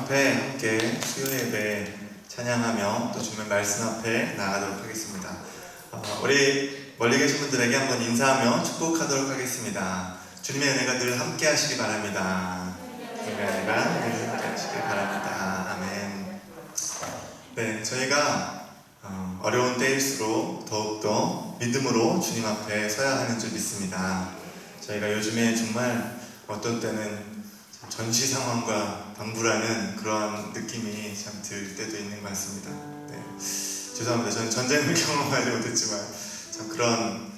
앞에 함께 수요 예배 찬양하며 또 주님의 말씀 앞에 나아가도록 하겠습니다. 우리 멀리 계신 분들에게 한번 인사하며 축복하도록 하겠습니다. 주님의 은혜가 늘 함께 하시기 바랍니다. 주님의 은혜가 늘 함께 하시기 바랍니다. 아멘. 네, 저희가 어려운 때일수록 더욱더 믿음으로 주님 앞에 서야 하는 줄 믿습니다. 저희가 요즘에 정말 어떤 때는 전시 상황과 방불하는 그런 느낌이 참 들 때도 있는 것 같습니다. 네, 죄송합니다. 저는 전쟁을 경험하지 못했지만 참 그런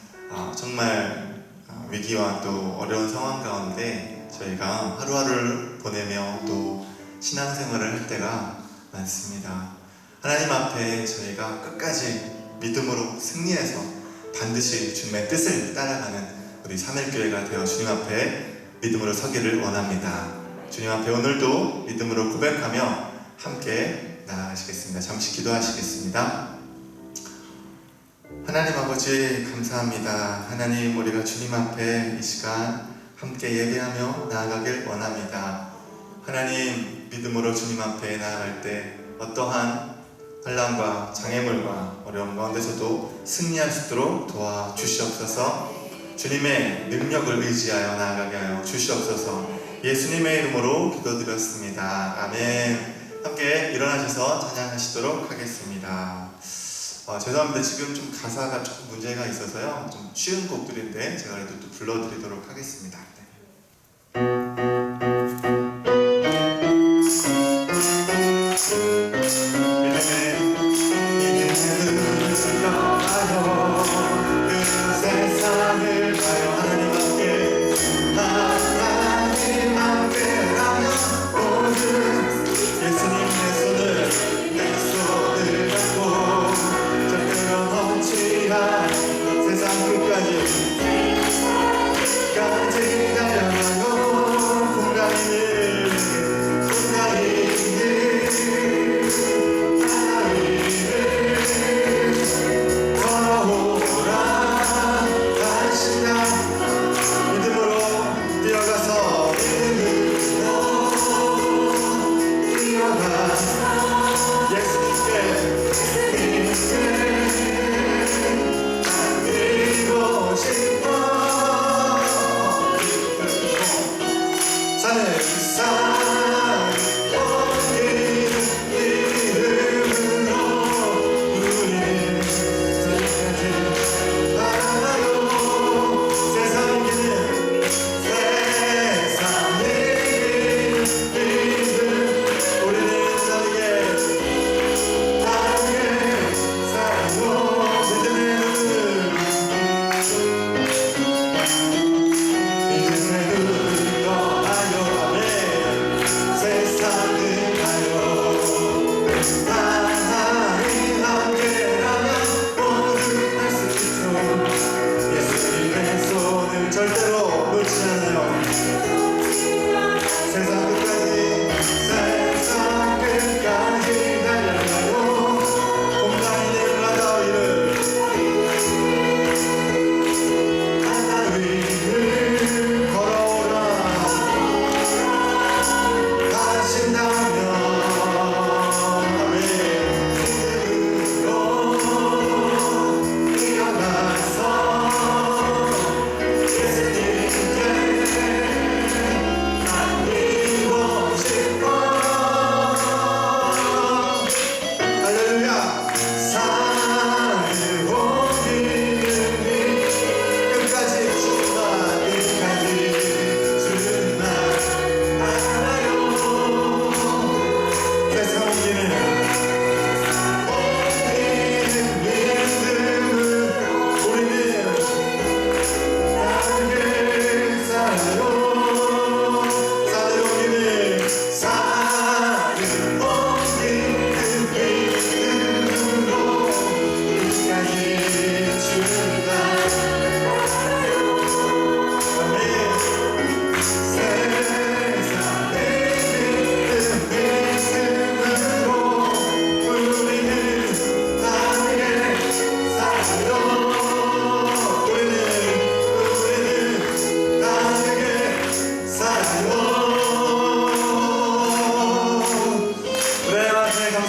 정말 위기와 또 어려운 상황 가운데 저희가 하루하루를 보내며 또 신앙생활을 할 때가 많습니다. 하나님 앞에 저희가 끝까지 믿음으로 승리해서 반드시 주님의 뜻을 따라가는 우리 사멜교회가 되어 주님 앞에 믿음으로 서기를 원합니다. 주님 앞에 오늘도 믿음으로 고백하며 함께 나아가시겠습니다. 잠시 기도하시겠습니다. 하나님 아버지 감사합니다. 하나님, 우리가 주님 앞에 이 시간 함께 예배하며 나아가길 원합니다. 하나님, 믿음으로 주님 앞에 나아갈 때 어떠한 환난과 장애물과 어려움 가운데서도 승리할 수 있도록 도와주시옵소서. 주님의 능력을 의지하여 나아가게 하여 주시옵소서. 예수님의 이름으로 기도드렸습니다. 아멘. 함께 일어나셔서 찬양하시도록 하겠습니다. 죄송합니다. 지금 좀 가사가 조금 문제가 있어서요. 좀 쉬운 곡들인데 제가 그래도 또 불러드리도록 하겠습니다. 세상 끝까지 달려가요.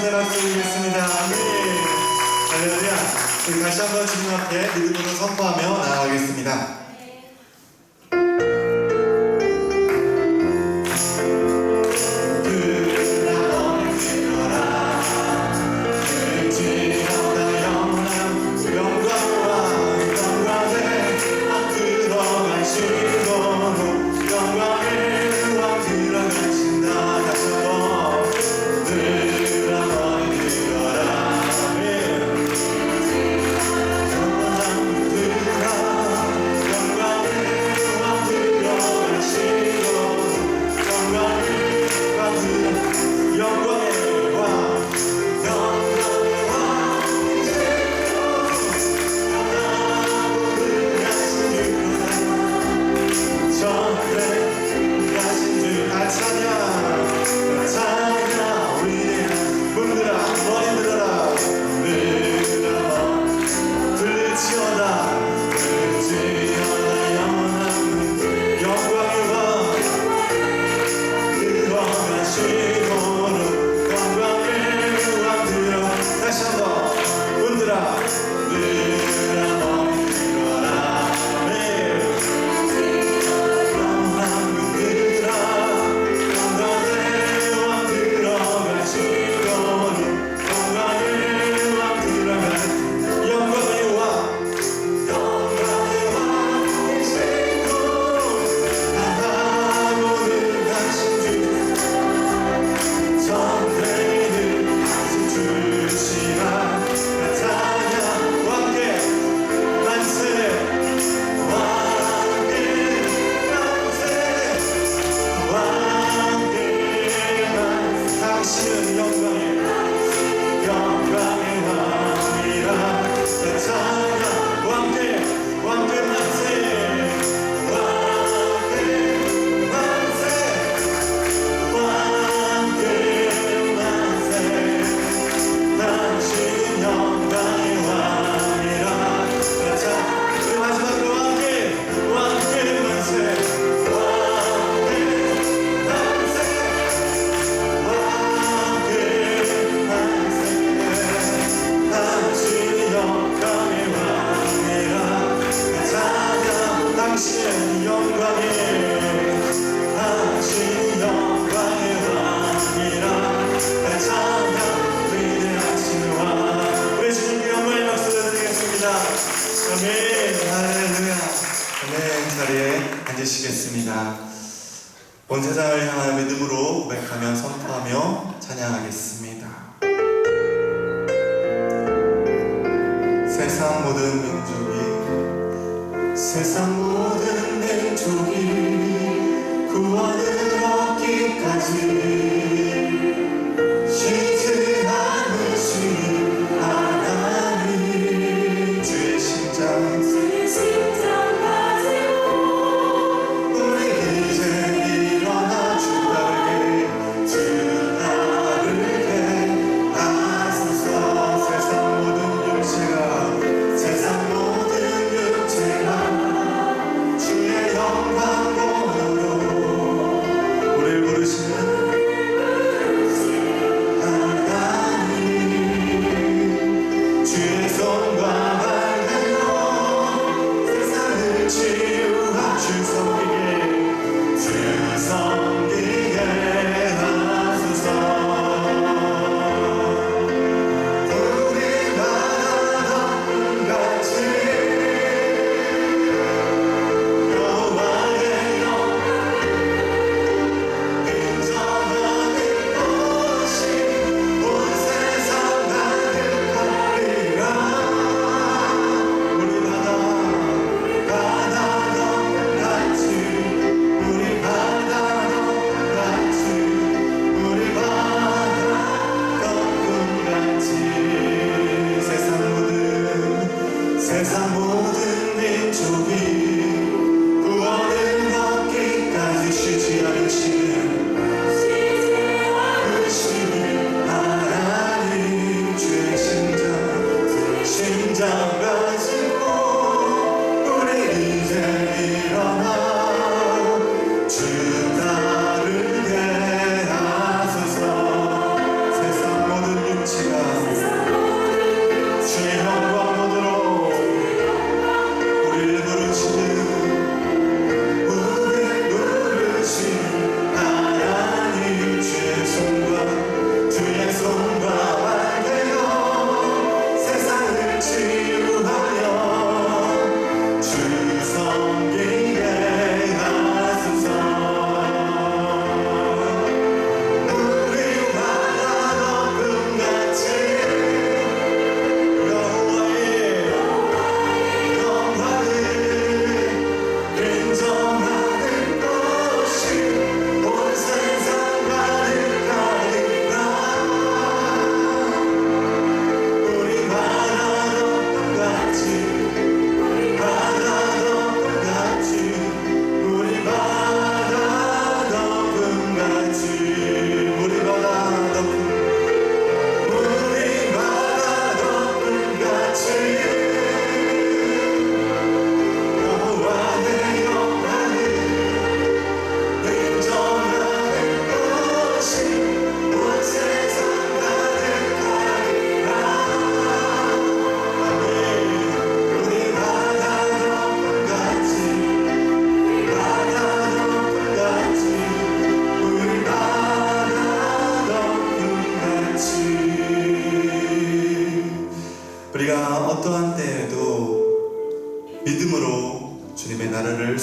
감사의 박수 드리겠습니다. 아멘. 할렐루야. 우리 다시 한번 주님 앞에 믿음으로 선포하며 나아가겠습니다. 앉으시겠습니다. 온 세상을 향하여 믿음으로 고백하며 선포하며 찬양하겠습니다. 세상 모든 민족이 구원을 얻기까지 쉬지 않으신 하나님 주의 심장 세상 모든 육체가 주의 영광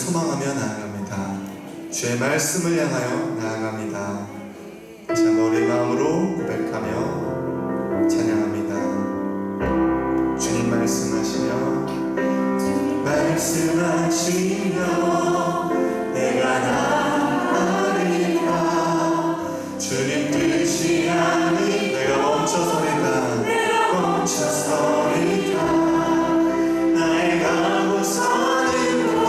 소망하며 나아갑니다. 주의 말씀을 향하여 나아갑니다. 다시 한번 우리 마음으로 고백하며 찬양합니다. 주님 말씀하시며 내가 나아가리라. 주님 뜻이 아닌 내가 멈춰서리다. 나의 가고 사는 것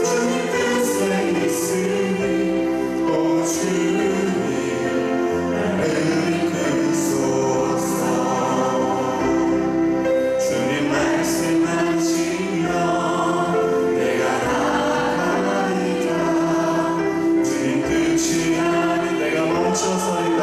주님 뜻에 있으니 오 주님 나를 이끄소서. 주님 말씀하시며 내가 나아가리라. 주님 뜻이 아닌 내가 멈춰서리다.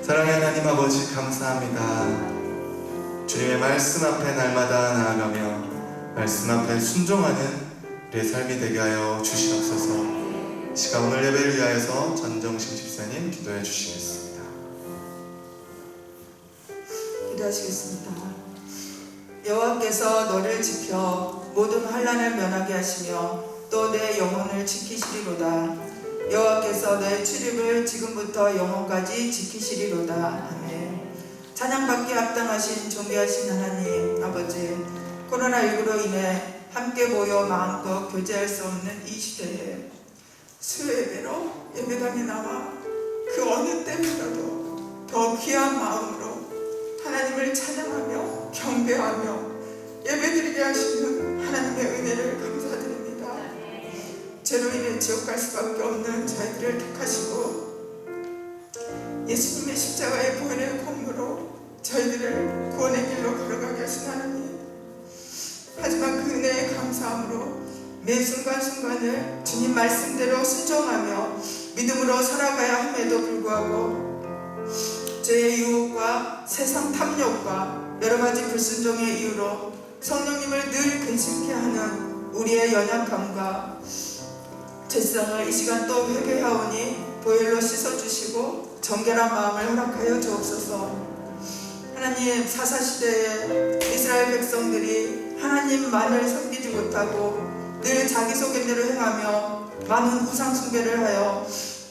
사랑의 하나님 아버지 감사합니다. 주님의 말씀 앞에 날마다 나아가며 말씀 앞에 순종하는 우리의 삶이 되게 하여 주시옵소서. 시간 오늘 예배를 위하여서 전정심 집사님 기도해 주시겠습니다. 기도하시겠습니다. 여호와께서 너를 지켜 모든 환난을 면하게 하시며 또 내 영혼을 지키시리로다. 여호와께서 너의 출입을 지금부터 영원까지 지키시리로다. 아멘. 찬양받기에 합당하신 존귀하신 하나님 아버지, 코로나19로 인해 함께 모여 마음껏 교제할 수 없는 이 시대에 수요예배로 예배당에 나와 그 어느 때보다도 더 귀한 마음으로 하나님을 찬양하며 경배하며 예배드리게 하시는 하나님의 은혜를 감사드립니다. 죄로 인해 지옥 갈 수밖에 없는 저희들을 택하시고 예수님의 십자가의 보혈의 공로로 저희들을 구원의 길로 걸어가게 하신 하나님, 하지만 그 은혜에 감사함으로 매 순간순간을 주님 말씀대로 순종하며 믿음으로 살아가야 함에도 불구하고 죄의 유혹과 세상 탐욕과 여러가지 불순종의 이유로 성령님을 늘 근심케 하는 우리의 연약함과 죄성을 이 시간 또 회개하오니 보혈로 씻어주시고 정결한 마음을 허락하여 주옵소서. 하나님, 사사시대에 이스라엘 백성들이 하나님만을 섬기지 못하고 늘 자기 소견대로 행하며 많은 우상 숭배를 하여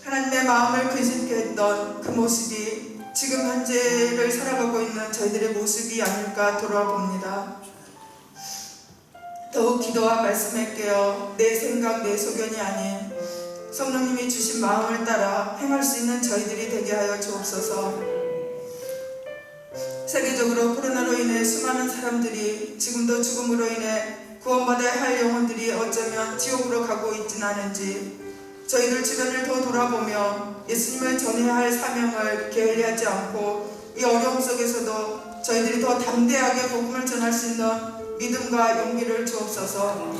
하나님의 마음을 근심케 했던 그 모습이 지금 현재를 살아가고 있는 저희들의 모습이 아닐까 돌아봅니다. 더욱 기도와 말씀에 깨어 내 생각, 내 소견이 아닌 성령님이 주신 마음을 따라 행할 수 있는 저희들이 되게 하여 주옵소서. 세계적으로 코로나로 인해 수많은 사람들이 지금도 죽음으로 인해 구원받아야 할 영혼들이 어쩌면 지옥으로 가고 있진 않은지 저희들 주변을 더 돌아보며 예수님을 전해야 할 사명을 게을리하지 않고 이 어려움 속에서도 저희들이 더 담대하게 복음을 전할 수 있는 믿음과 용기를 주옵소서.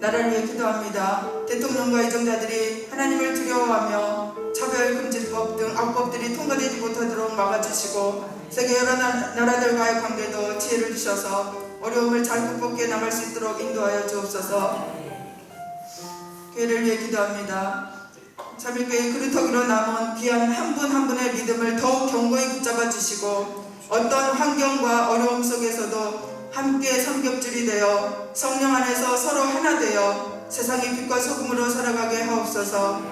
나라를 위해 기도합니다. 대통령과 이정자들이 하나님을 두려워하며 차별금지법 등 악법들이 통과되지 못하도록 막아주시고 세계 여러 나라들과의 관계도 지혜를 주셔서 어려움을 잘 극복해 나갈 수 있도록 인도하여 주옵소서. 교회를 위해 기도합니다. 참일교회 그루터기로 남은 귀한 한 분 한 분의 믿음을 더욱 견고히 붙잡아 주시고 어떤 환경과 어려움 속에서도 함께 삼겹줄이 되어 성령 안에서 서로 하나 되어 세상의 빛과 소금으로 살아가게 하옵소서.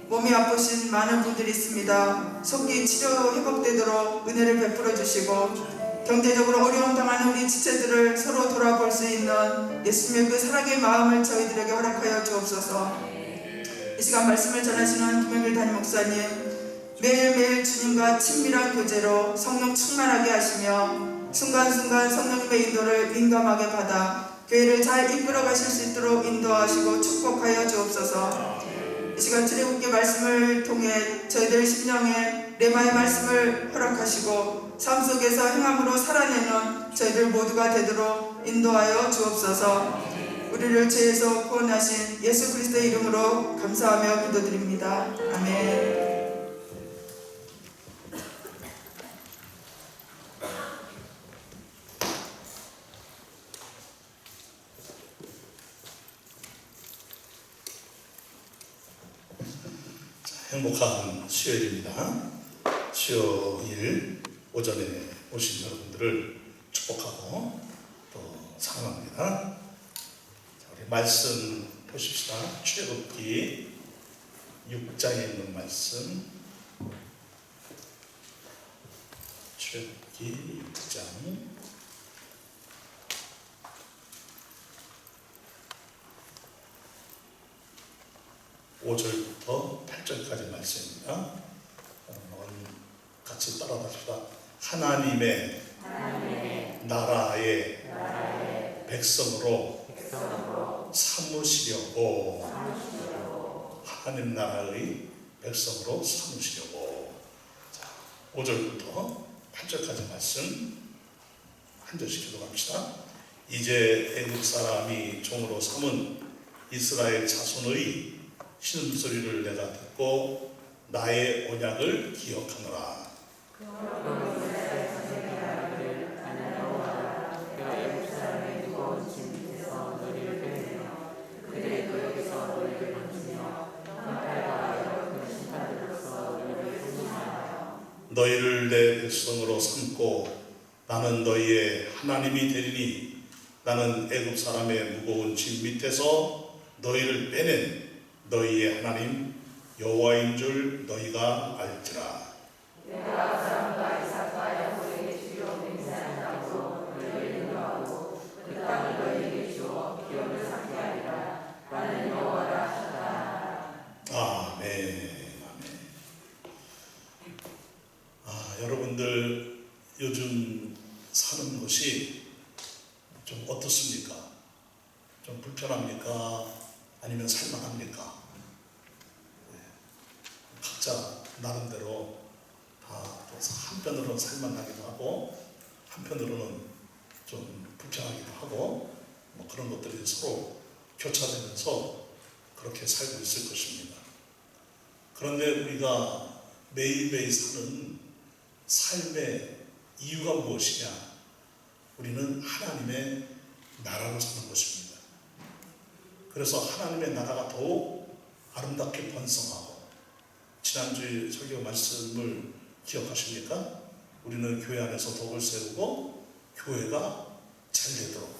몸이 아프신 많은 분들이 있습니다. 속기 치료 회복되도록 은혜를 베풀어 주시고 경제적으로 어려움 당하는 우리 지체들을 서로 돌아볼 수 있는 예수님의 그 사랑의 마음을 저희들에게 허락하여 주옵소서. 이 시간 말씀을 전하시는 김영길 담임 목사님 매일매일 주님과 친밀한 교제로 성령 충만하게 하시며 순간순간 성령님의 인도를 민감하게 받아 교회를 잘 이끌어 가실 수 있도록 인도하시고 축복하여 주옵소서. 이 시간 출애굽기 말씀을 통해 저희들 심령에 레마의 말씀을 허락하시고 삶 속에서 행함으로 살아내는 저희들 모두가 되도록 인도하여 주옵소서. 우리를 죄에서 구원하신 예수 그리스도의 이름으로 감사하며 기도드립니다. 아멘. 행복한 수요일입니다. 수요일 오전에 오신 여러분들을 축복하고 또 사랑합니다. 자, 우리 말씀 보십시다. 출애굽기 6장에 있는 말씀. 출애굽기 6장 5절부터 8절까지 말씀입니다. 같이 따라합시다. 하나님의 나라의 백성으로 삼으시려고 하나님 나라의 백성으로 삼으시려고. 자, 5절부터 8절까지 말씀 한 절씩 기도합시다. 이제 애굽 사람이 종으로 삼은 이스라엘 자손의 신음소리를 내가 듣고 나의 언약을 기억하노라. 너희를 내 백성으로 삼고 나는 너희의 하나님이 되리니 나는 애굽 사람의 무거운 짐 밑에서 너희를 빼낸 너희의 하나님 여호와인 줄 너희가 알지라. 내가 아브라함과 이삭과 야곱에게 주려 맹세한다고 너희를 인도하고 그 땅을 너희에게 주어 기업을 쌓게 하리라. 나는 여호와라 하셨다. 아멘. 여러분들 요즘 사는 것이 좀 어떻습니까? 좀 불편합니까? 아니면 살만합니까? 각자 나름대로 다 한편으로는 살만하기도 하고 한편으로는 좀 불편하기도 하고 뭐 그런 것들이 서로 교차되면서 그렇게 살고 있을 것입니다. 그런데 우리가 매일매일 사는 삶의 이유가 무엇이냐? 우리는 하나님의 나라로 사는 것입니다. 그래서 하나님의 나라가 더욱 아름답게 번성하고, 지난주에 설교 말씀을 기억하십니까? 우리는 교회 안에서 덕을 세우고 교회가 잘 되도록,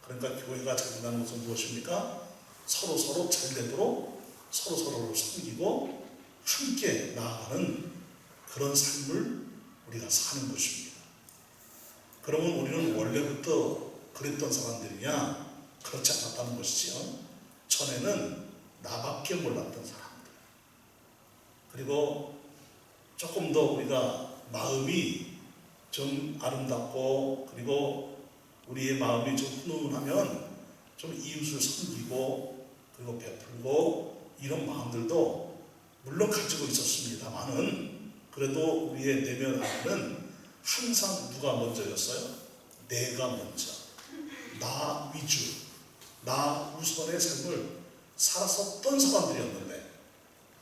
그러니까 교회가 잘 된다는 것은 무엇입니까? 서로 잘 되도록 서로를 섬기고 함께 나아가는 그런 삶을 우리가 사는 것입니다. 그러면 우리는 원래부터 그랬던 사람들이냐? 그렇지 않았다는 것이지요. 전에는 나밖에 몰랐던 사람들. 그리고 조금 더 우리가 마음이 좀 아름답고 그리고 우리의 마음이 좀 훈훈하면 좀 이웃을 섬기고 그리고 베풀고 이런 마음들도 물론 가지고 있었습니다만은 그래도 우리의 내면 안에는 항상 누가 먼저였어요? 내가 먼저, 나 위주, 나 우선의 삶을 살았었던 사람들이었는데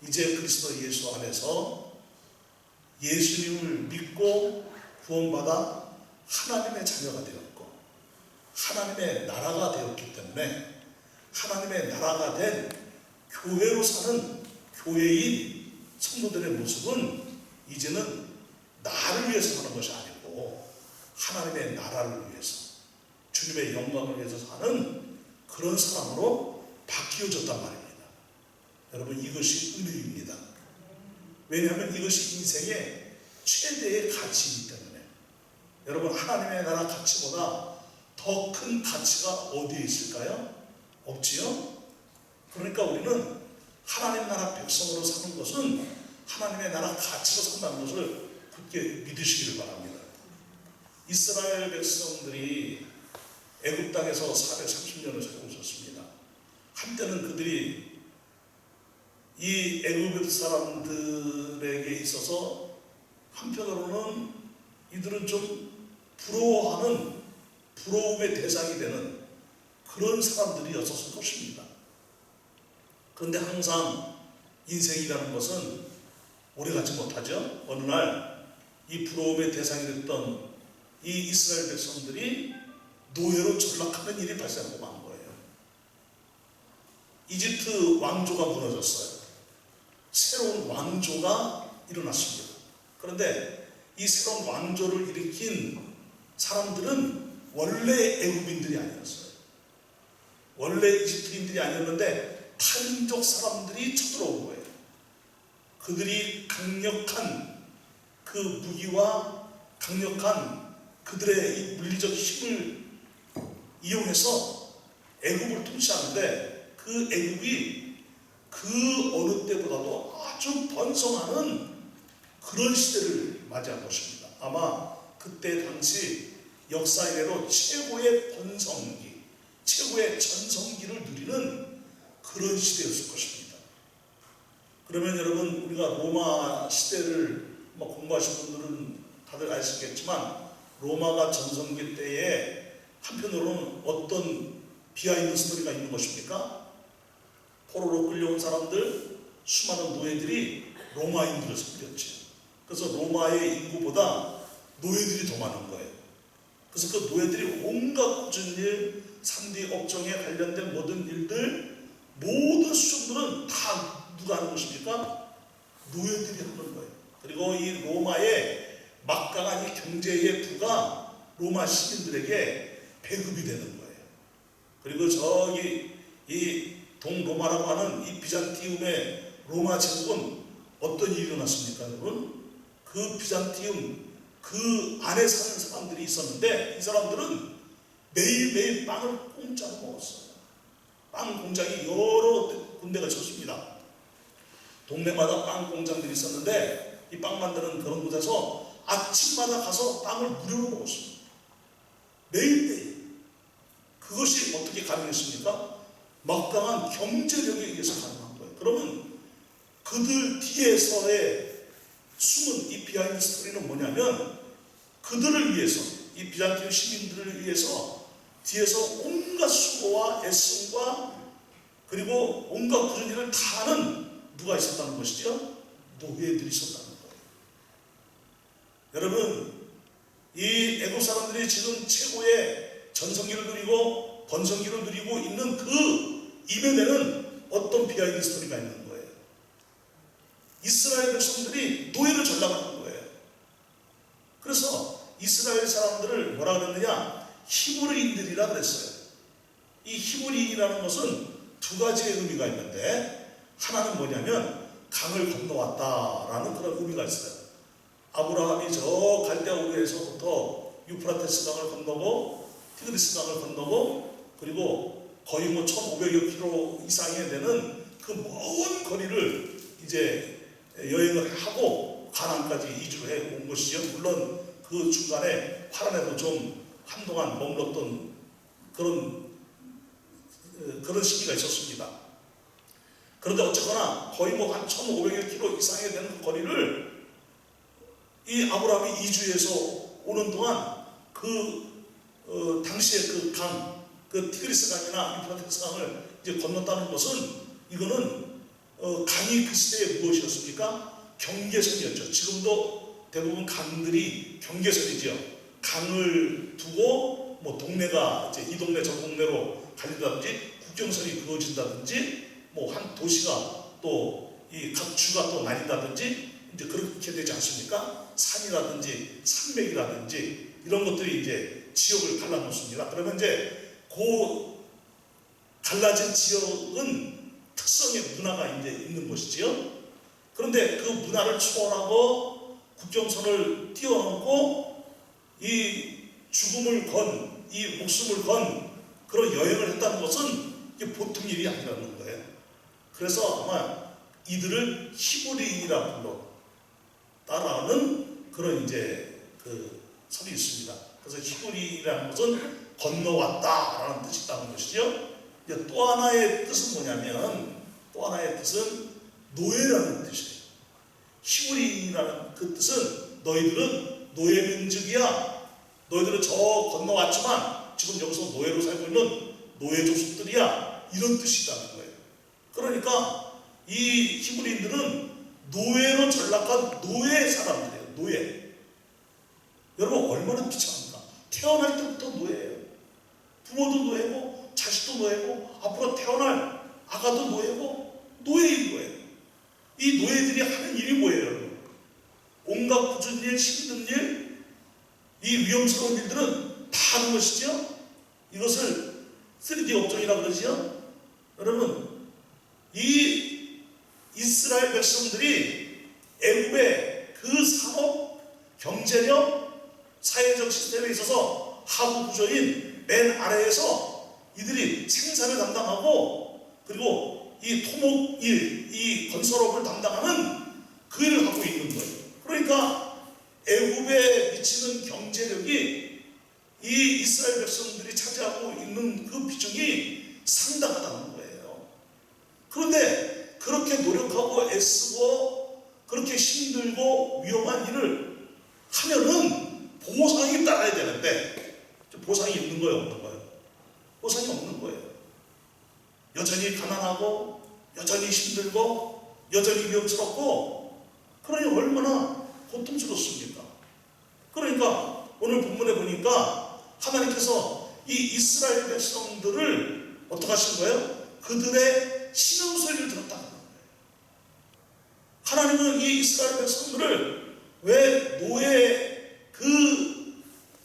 이제 그리스도 예수 안에서 예수님을 믿고 구원받아 하나님의 자녀가 되었고 하나님의 나라가 되었기 때문에 하나님의 나라가 된 교회로 사는 교회인 성도들의 모습은 이제는 나를 위해서 사는 것이 아니고 하나님의 나라를 위해서 주님의 영광을 위해서 사는 그런 사람으로 바뀌어졌단 말입니다. 여러분 이것이 은혜입니다. 왜냐하면 이것이 인생의 최대의 가치이기 때문에 여러분 하나님의 나라 가치보다 더 큰 가치가 어디에 있을까요? 없지요? 그러니까 우리는 하나님 나라 백성으로 사는 것은 하나님의 나라 가치로 산다는 것을 굳게 믿으시기를 바랍니다. 이스라엘 백성들이 애굽 땅에서 430년을 살고 있었습니다. 한때는 그들이 이 애굽 사람들에게 있어서 한편으로는 이들은 좀 부러워하는 부러움의 대상이 되는 그런 사람들이었을 것입니다. 그런데 항상 인생이라는 것은 오래가지 못하죠. 어느 날 이 부러움의 대상이 됐던 이 이스라엘 백성들이 노예로 전락하는 일이 발생하고 만 거예요. 이집트 왕조가 무너졌어요. 새로운 왕조가 일어났습니다. 그런데 이 새로운 왕조를 일으킨 사람들은 원래 애굽인들이 아니었어요. 원래 이집트인들이 아니었는데 타민족 사람들이 쳐들어온 거예요. 그들이 강력한 그 무기와 강력한 그들의 이 물리적 힘을 이용해서 애굽을 통치하는데 그 애굽이 그 어느 때보다도 아주 번성하는 그런 시대를 맞이한 것입니다. 아마 그때 당시 역사 이래로 최고의 번성기, 최고의 전성기를 누리는 그런 시대였을 것입니다. 그러면 여러분 우리가 로마 시대를 공부하신 분들은 다들 아시겠지만 로마가 전성기 때에 한편으로는 어떤 비하인드 스토리가 있는 것입니까? 포로로 끌려온 사람들, 수많은 노예들이 로마인들을 섬겼죠. 그래서 로마의 인구보다 노예들이 더 많은 거예요. 그래서 그 노예들이 온갖 꾸준 일, 3D 업종에 관련된 모든 일들, 모든 수준들은 다 누가 하는 것입니까? 노예들이 하는 거예요. 그리고 이 로마의 막강한 이 경제의 부가 로마 시민들에게 배급이 되는 거예요. 그리고 저기 이 동로마라고 하는 이 비잔티움의 로마 제국은 어떤 일이 일어났습니까, 여러분? 그 비잔티움 그 안에 사는 사람들이 있었는데 이 사람들은 매일매일 빵을 공짜로 먹었어요. 빵 공장이 여러 군데가 쳤습니다. 동네마다 빵 공장들이 있었는데 이 빵 만드는 그런 곳에서 아침마다 가서 빵을 무료로 먹었습니다. 매일매일. 그것이 어떻게 가능했습니까? 막강한 경제력에 의해서 가능한 거예요. 그러면 그들 뒤에서의 숨은 이 비하인드 스토리는 뭐냐면 그들을 위해서, 이 비잔티움 시민들을 위해서 뒤에서 온갖 수고와 애씀과 그리고 온갖 그런 일을 다 하는 누가 있었다는 것이죠? 노예들이 있었다는 거예요. 여러분, 이 애국 사람들이 지금 최고의 전성기를 누리고 번성기를 누리고 있는 그 이면에는 어떤 비하인드 스토리가 있는 거예요. 이스라엘 백성들이 노예를 전락하는 거예요. 그래서 이스라엘 사람들을 뭐라 그랬느냐? 히브리인들이라 그랬어요. 이 히브리인이라는 것은 두 가지의 의미가 있는데 하나는 뭐냐면 강을 건너왔다라는 그런 의미가 있어요. 아브라함이 저 갈대아 우르에서부터 유프라테스 강을 건너고 티그리스 강을 건너고 그리고 거의 뭐 1500여 킬로 이상이 되는 그 먼 거리를 이제 여행을 하고 가나안까지 이주를 해 온 것이죠. 물론 그 중간에 파란에도 좀 한동안 머물렀던 그런 시기가 있었습니다. 그런데 어쨌거나 거의 뭐 한 1500여 킬로 이상이 되는 그 거리를 이 아브라함이 이주해서 오는 동안 당시에 그 강, 그 티그리스 강이나 유프라테스 강을 이제 건넜다는 것은 이거는 강이 그 시대에 무엇이었습니까? 경계선이었죠. 지금도 대부분 강들이 경계선이죠. 강을 두고 뭐 동네가 이제 이 동네 저 동네로 갈린다든지 국경선이 그어진다든지 뭐 한 도시가 또 이 각 주가 또 나뉜다든지 이제 그렇게 되지 않습니까? 산이라든지 산맥이라든지 이런 것들이 이제 지역을 갈라놓습니다. 그러면 이제 그 갈라진 지역은 특성의 문화가 이제 있는 것이지요. 그런데 그 문화를 초월하고 국경선을 뛰어넘고 이 죽음을 건, 이 목숨을 건 그런 여행을 했다는 것은 이게 보통 일이 아니라는 거예요. 그래서 아마 이들을 히브리인이라 불러 따라하는 그런 이제 그 설이 있습니다. 그래서 히브리인이라는 것은 건너왔다라는 뜻이 있다는 것이죠. 이제 또 하나의 뜻은 뭐냐면 또 하나의 뜻은 노예라는 뜻이에요. 히브리인이라는 그 뜻은 너희들은 노예민족이야. 너희들은 저 건너왔지만 지금 여기서 노예로 살고 있는 노예 족속들이야. 이런 뜻이 있다는 거예요. 그러니까 이 히브리인들은 노예로 전락한 노예 사람들이에요. 노예. 여러분 얼마나 비참합니까? 태어날 때부터 노예예요. 부모도 노예고 자식도 노예고 앞으로 태어날 아가도 노예고 노예인 거예요. 이 노예들이 하는 일이 뭐예요, 여러분? 온갖 굳은 일, 힘든 일, 이 위험스러운 일들은 다 하는 것이죠. 이것을 3D 업종이라고 그러지요. 여러분, 이 이스라엘 백성들이 애굽의 그 산업, 경제력, 사회적 시스템에 있어서 하부 구조인 맨 아래에서 이들이 생산을 담당하고 그리고 이 토목일, 이 건설업을 담당하는 그 일을 하고 있는 거예요. 그러니까 애굽에 미치는 경제력이 이 이스라엘 백성들이 차지하고 있는 그 비중이 상당하다는 거예요. 그런데 그렇게 노력하고 애쓰고 그렇게 힘들고 위험한 일을 하면은 보상이 따라야 되는데 보상이 있는 거예요, 없는 거예요? 보상이 없는 거예요. 여전히 가난하고 여전히 힘들고 여전히 위험스럽고 그러니 얼마나 고통스럽습니까? 그러니까 오늘 본문에 보니까 하나님께서 이 이스라엘 백성들을 어떻게 하신 거예요? 그들의 신음소리를 들었다는 거예요. 하나님은 이 이스라엘 백성들을 왜 노예의 그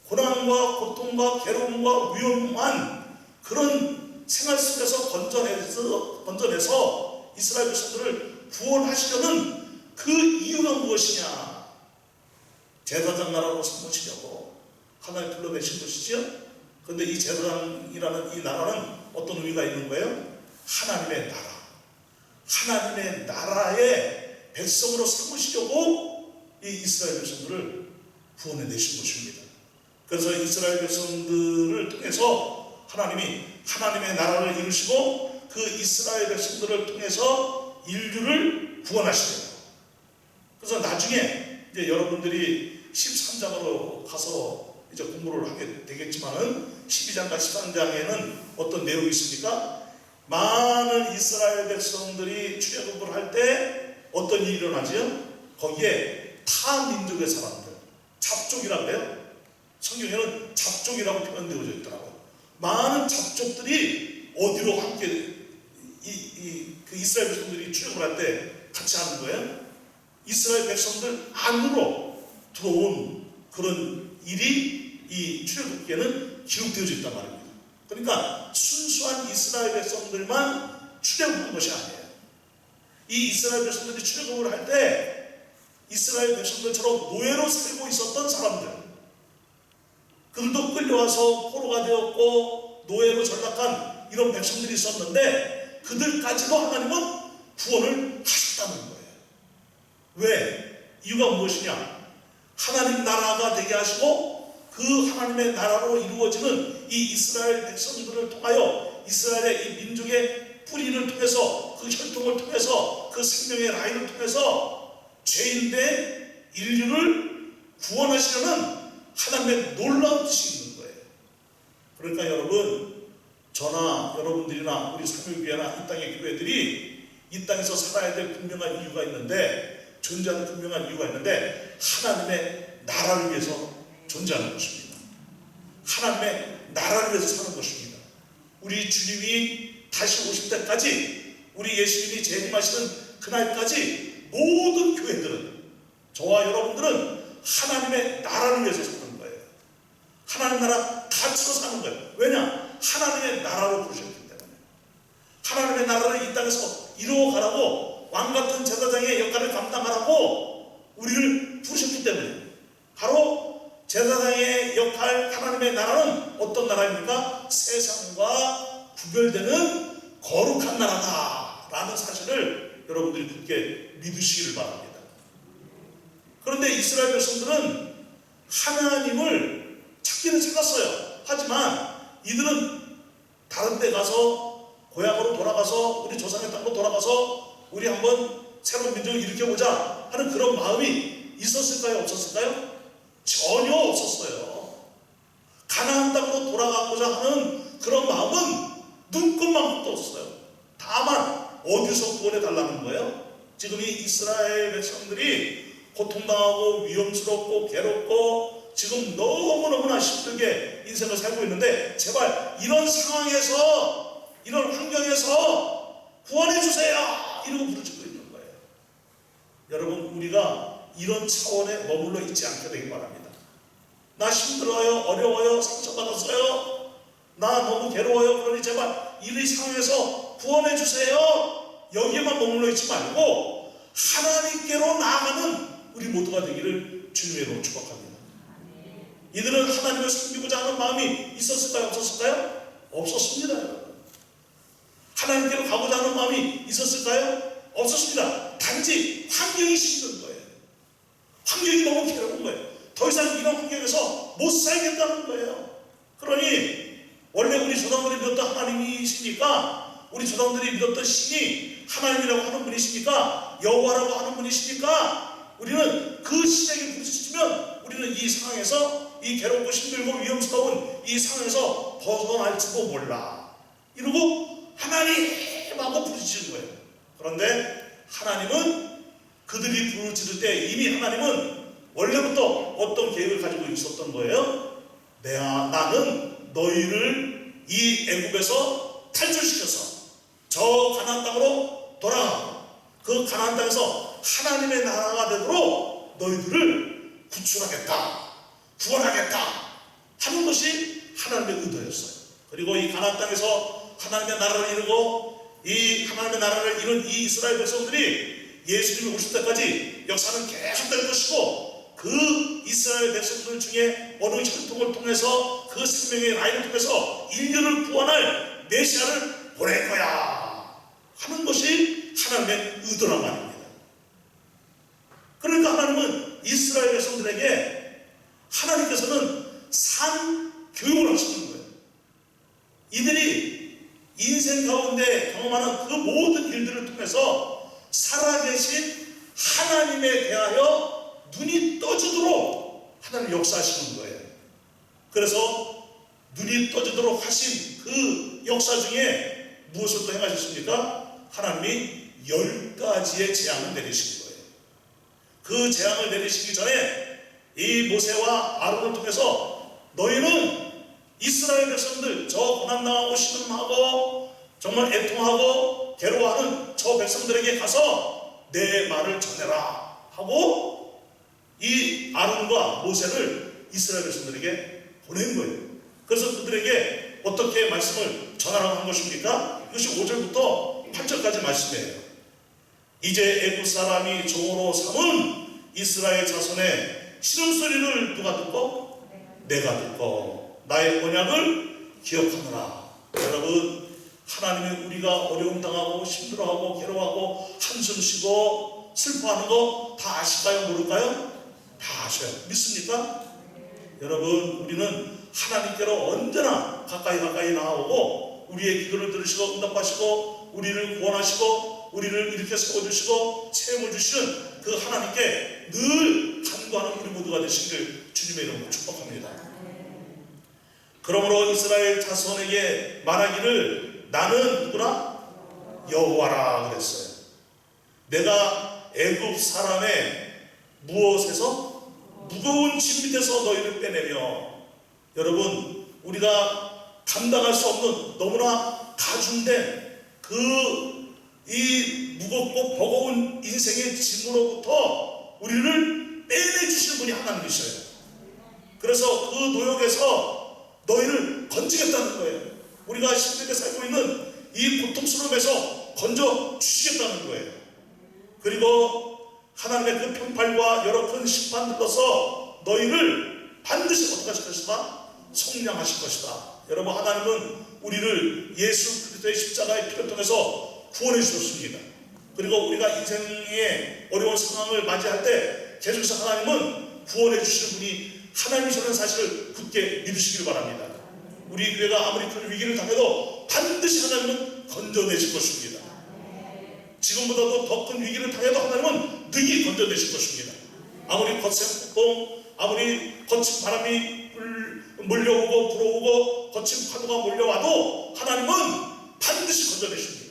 고난과 고통과 괴로움과 위험한 그런 생활 속에서 건져내서 이스라엘 백성들을 구원하시려는 그 이유가 무엇이냐? 제사장 나라로 삼으시려고 하나님 불러내신 것이죠. 그런데 이 제사장이라는 이 나라는 어떤 의미가 있는 거예요? 하나님의 나라. 하나님의 나라의 백성으로 삼으시려고 이 이스라엘 백성들을 구원해내신 것입니다. 그래서 이스라엘 백성들을 통해서 하나님이 하나님의 나라를 이루시고 그 이스라엘 백성들을 통해서 인류를 구원하시려고. 그래서 나중에 이제 여러분들이 13장으로 가서 이제 공부를 하게 되겠지만은 12장과 13장에는 어떤 내용이 있습니까? 많은 이스라엘 백성들이 출애굽을 할 때 어떤 일이 일어나지요? 거기에 타 민족의 사람들, 잡족이라고 해요. 성경에는 잡족이라고 표현되어져 있더라고요. 많은 잡족들이 어디로 함께 그 이스라엘 백성들이 출애굽을 할 때 같이 하는 거예요? 이스라엘 백성들 안으로 들어온 그런 일이 이 출애굽기에는 기록되어져 있단 말입니다. 그러니까 순수한 이스라엘 백성들만 출애굽한 것이 아니에요. 이 이스라엘 백성들이 출애굽을 할 때 이스라엘 백성들처럼 노예로 살고 있었던 사람들, 그들도 끌려와서 포로가 되었고 노예로 전락한 이런 백성들이 있었는데 그들까지도 하나님은 구원을 하셨다는 거예요. 왜? 이유가 무엇이냐? 하나님 나라가 되게 하시고 그 하나님의 나라로 이루어지는 이 이스라엘 백성들을 통하여 이스라엘의 이 민족의 뿌리를 통해서 그 혈통을 통해서 그 생명의 라인을 통해서 죄인된 인류를 구원하시려는 하나님의 놀라운 뜻이 있는 거예요. 그러니까 여러분, 저나 여러분들이나 우리 사명교회나 이 땅의 교회들이 이 땅에서 살아야 될 분명한 이유가 있는데, 존재하는 분명한 이유가 있는데 하나님의 나라를 위해서 존재하는 것입니다. 하나님의 나라를 위해서 사는 것입니다. 우리 주님이 다시 오실 때까지, 우리 예수님이 재림하시는 그날까지 모든 교회들은, 저와 여러분들은 하나님의 나라를 위해서 사는 거예요. 하나님 나라 갇혀 사는 거예요. 왜냐? 하나님의 나라로 부르셨기 때문에. 하나님의 나라를 이 땅에서 이루어가라고, 왕같은 제사장의 역할을 감당하라고 우리를 부르셨기 때문에. 바로 제사장의 역할, 하나님의 나라는 어떤 나라입니까? 세상과 구별되는 거룩한 나라다라는 사실을 여러분들이 그렇게 믿으시기를 바랍니다. 그런데 이스라엘 백성들은 하나님을 찾기는 찾았어요. 하지만 이들은 다른 데 가서, 고향으로 돌아가서, 우리 조상의 땅으로 돌아가서 우리 한번 새로운 민족을 일으켜보자 하는 그런 마음이 있었을까요? 없었을까요? 전혀 없었어요. 가나안 땅으로 돌아가고자 하는 그런 마음은 눈꽃만큼도 없었어요. 다만 어디서 구원해 달라는 거예요? 지금 이 이스라엘 백성들이 고통당하고 위험스럽고 괴롭고 지금 너무너무나 힘들게 인생을 살고 있는데, 제발 이런 상황에서, 이런 환경에서 구원해 주세요 이러고 부르짖고 있는 거예요. 여러분, 우리가 이런 차원에 머물러 있지 않게 되길 바랍니다. 나 힘들어요, 어려워요, 상처받았어요, 나 너무 괴로워요, 그러니 제발 이 상황에서 구원해 주세요, 여기에만 머물러 있지 말고 하나님께로 나아가는 우리 모두가 되기를 주님의 이름으로 축복합니다. 이들은 하나님을 섬기고자 하는 마음이 있었을까요? 없었을까요? 없었습니다. 여러분. 하나님께로 가고자 하는 마음이 있었을까요? 없었습니다. 단지 환경이 힘든 거예요. 환경이 너무 괴로운 거예요. 더 이상 이런 환경에서 못 살겠다는 거예요. 그러니 원래 우리 조상들이 믿었던 하나님이시니까, 우리 조상들이 믿었던 신이 하나님이라고 하는 분이시니까, 여호와라고 하는 분이시니까 우리는 그 신에게 부르짖으면 우리는 이 상황에서, 이 괴롭고 힘들고 위험스러운 이 상황에서 벗어날지도 몰라 이러고 하나님하고 부르짖는 거예요. 그런데 하나님은 그들이 부르짖을 때 이미 하나님은 원래부터 어떤 계획을 가지고 있었던 거예요? 나는 너희를 이 애굽에서 탈출시켜서 저 가나안 땅으로 돌아가고 그 가나안 땅에서 하나님의 나라가 되도록 너희들을 구출하겠다, 구원하겠다 하는 것이 하나님의 의도였어요. 그리고 이 가나안 땅에서 하나님의 나라를 이루고 이 하나님의 나라를 이룬 이 이스라엘 백성들이 예수님이 오실 때까지 역사는 계속될 것이고, 그 이스라엘 백성들 중에 어느 혈통을 통해서, 그 생명의 라인을 통해서 인류를 구원할 메시아를 보낼 거야 하는 것이 하나님의 의도란 말입니다. 그러니까 하나님은 이스라엘 백성들에게, 하나님께서는 산 교육을 하시는 거예요. 이들이 인생 가운데 경험하는 그 모든 일들을 통해서 살아계신 하나님에 대하여 눈이 떠지도록 하나님 역사하시는 거예요. 그래서 눈이 떠지도록 하신 그 역사 중에 무엇을 또 행하셨습니까? 하나님이 10가지의 재앙을 내리신 거예요. 그 재앙을 내리시기 전에 이 모세와 아론을 통해서 너희는 이스라엘 백성들, 저 고난당하고 신음하고 정말 애통하고 괴로워하는 저 백성들에게 가서 내 말을 전해라 하고 이 아론과 모세를 이스라엘 백성들에게 보낸 거예요. 그래서 그들에게 어떻게 말씀을 전하라고 한 것입니까? 이것이 5절부터 8절까지 말씀이에요. 이제 애굽 사람이 종으로 삼은 이스라엘 자손의 신음소리를 누가 듣고? 내가 듣고 나의 언약을 기억하노라. 여러분, 하나님이 우리가 어려움 당하고 힘들어하고 괴로워하고 한숨 쉬고 슬퍼하는 거 다 아실까요? 모를까요? 다 아셔요. 믿습니까? 여러분, 우리는 하나님께로 언제나 가까이 나아오고 우리의 기도를 들으시고 응답하시고 우리를 구원하시고 우리를 일으켜 세워주시고 체험을 주시는 그 하나님께 늘 간구하는 우리 모두가 되시기를 주님의 이름으로 축복합니다. 그러므로 이스라엘 자손에게 말하기를 나는 누구라? 여호와라 그랬어요. 내가 애굽 사람의 무엇에서? 무거운 짐 밑에서 너희를 빼내며. 여러분, 우리가 감당할 수 없는 너무나 가중된 이 무겁고 버거운 인생의 짐으로부터 우리를 빼내주시는 분이 하나님이셔요. 그래서 그 노역에서 너희를 건지겠다는 거예요. 우리가 힘들게 살고 있는 이 고통스러움에서 건져 주시겠다는 거예요. 그리고 하나님의 그 편팔과 여러 큰 심판들로서 너희를 반드시 어떻게 하실 것이다? 속량하실 것이다. 여러분, 하나님은 우리를 예수 그리스도의 십자가의 피를 통해서 구원해 주셨습니다. 그리고 우리가 인생의 어려운 상황을 맞이할 때 계속해서 하나님은 구원해 주시는 분이 하나님이라는 사실을 굳게 믿으시길 바랍니다. 우리 교회가 아무리 큰 위기를 당해도 반드시 하나님은 건져내실 것입니다. 지금보다도 더 큰 위기를 당해도 하나님은 능히 건져내실 것입니다. 아무리 거센 폭풍, 아무리 거친 바람이 몰려오고 불어오고 거친 파도가 몰려와도 하나님은 반드시 건져내십니다.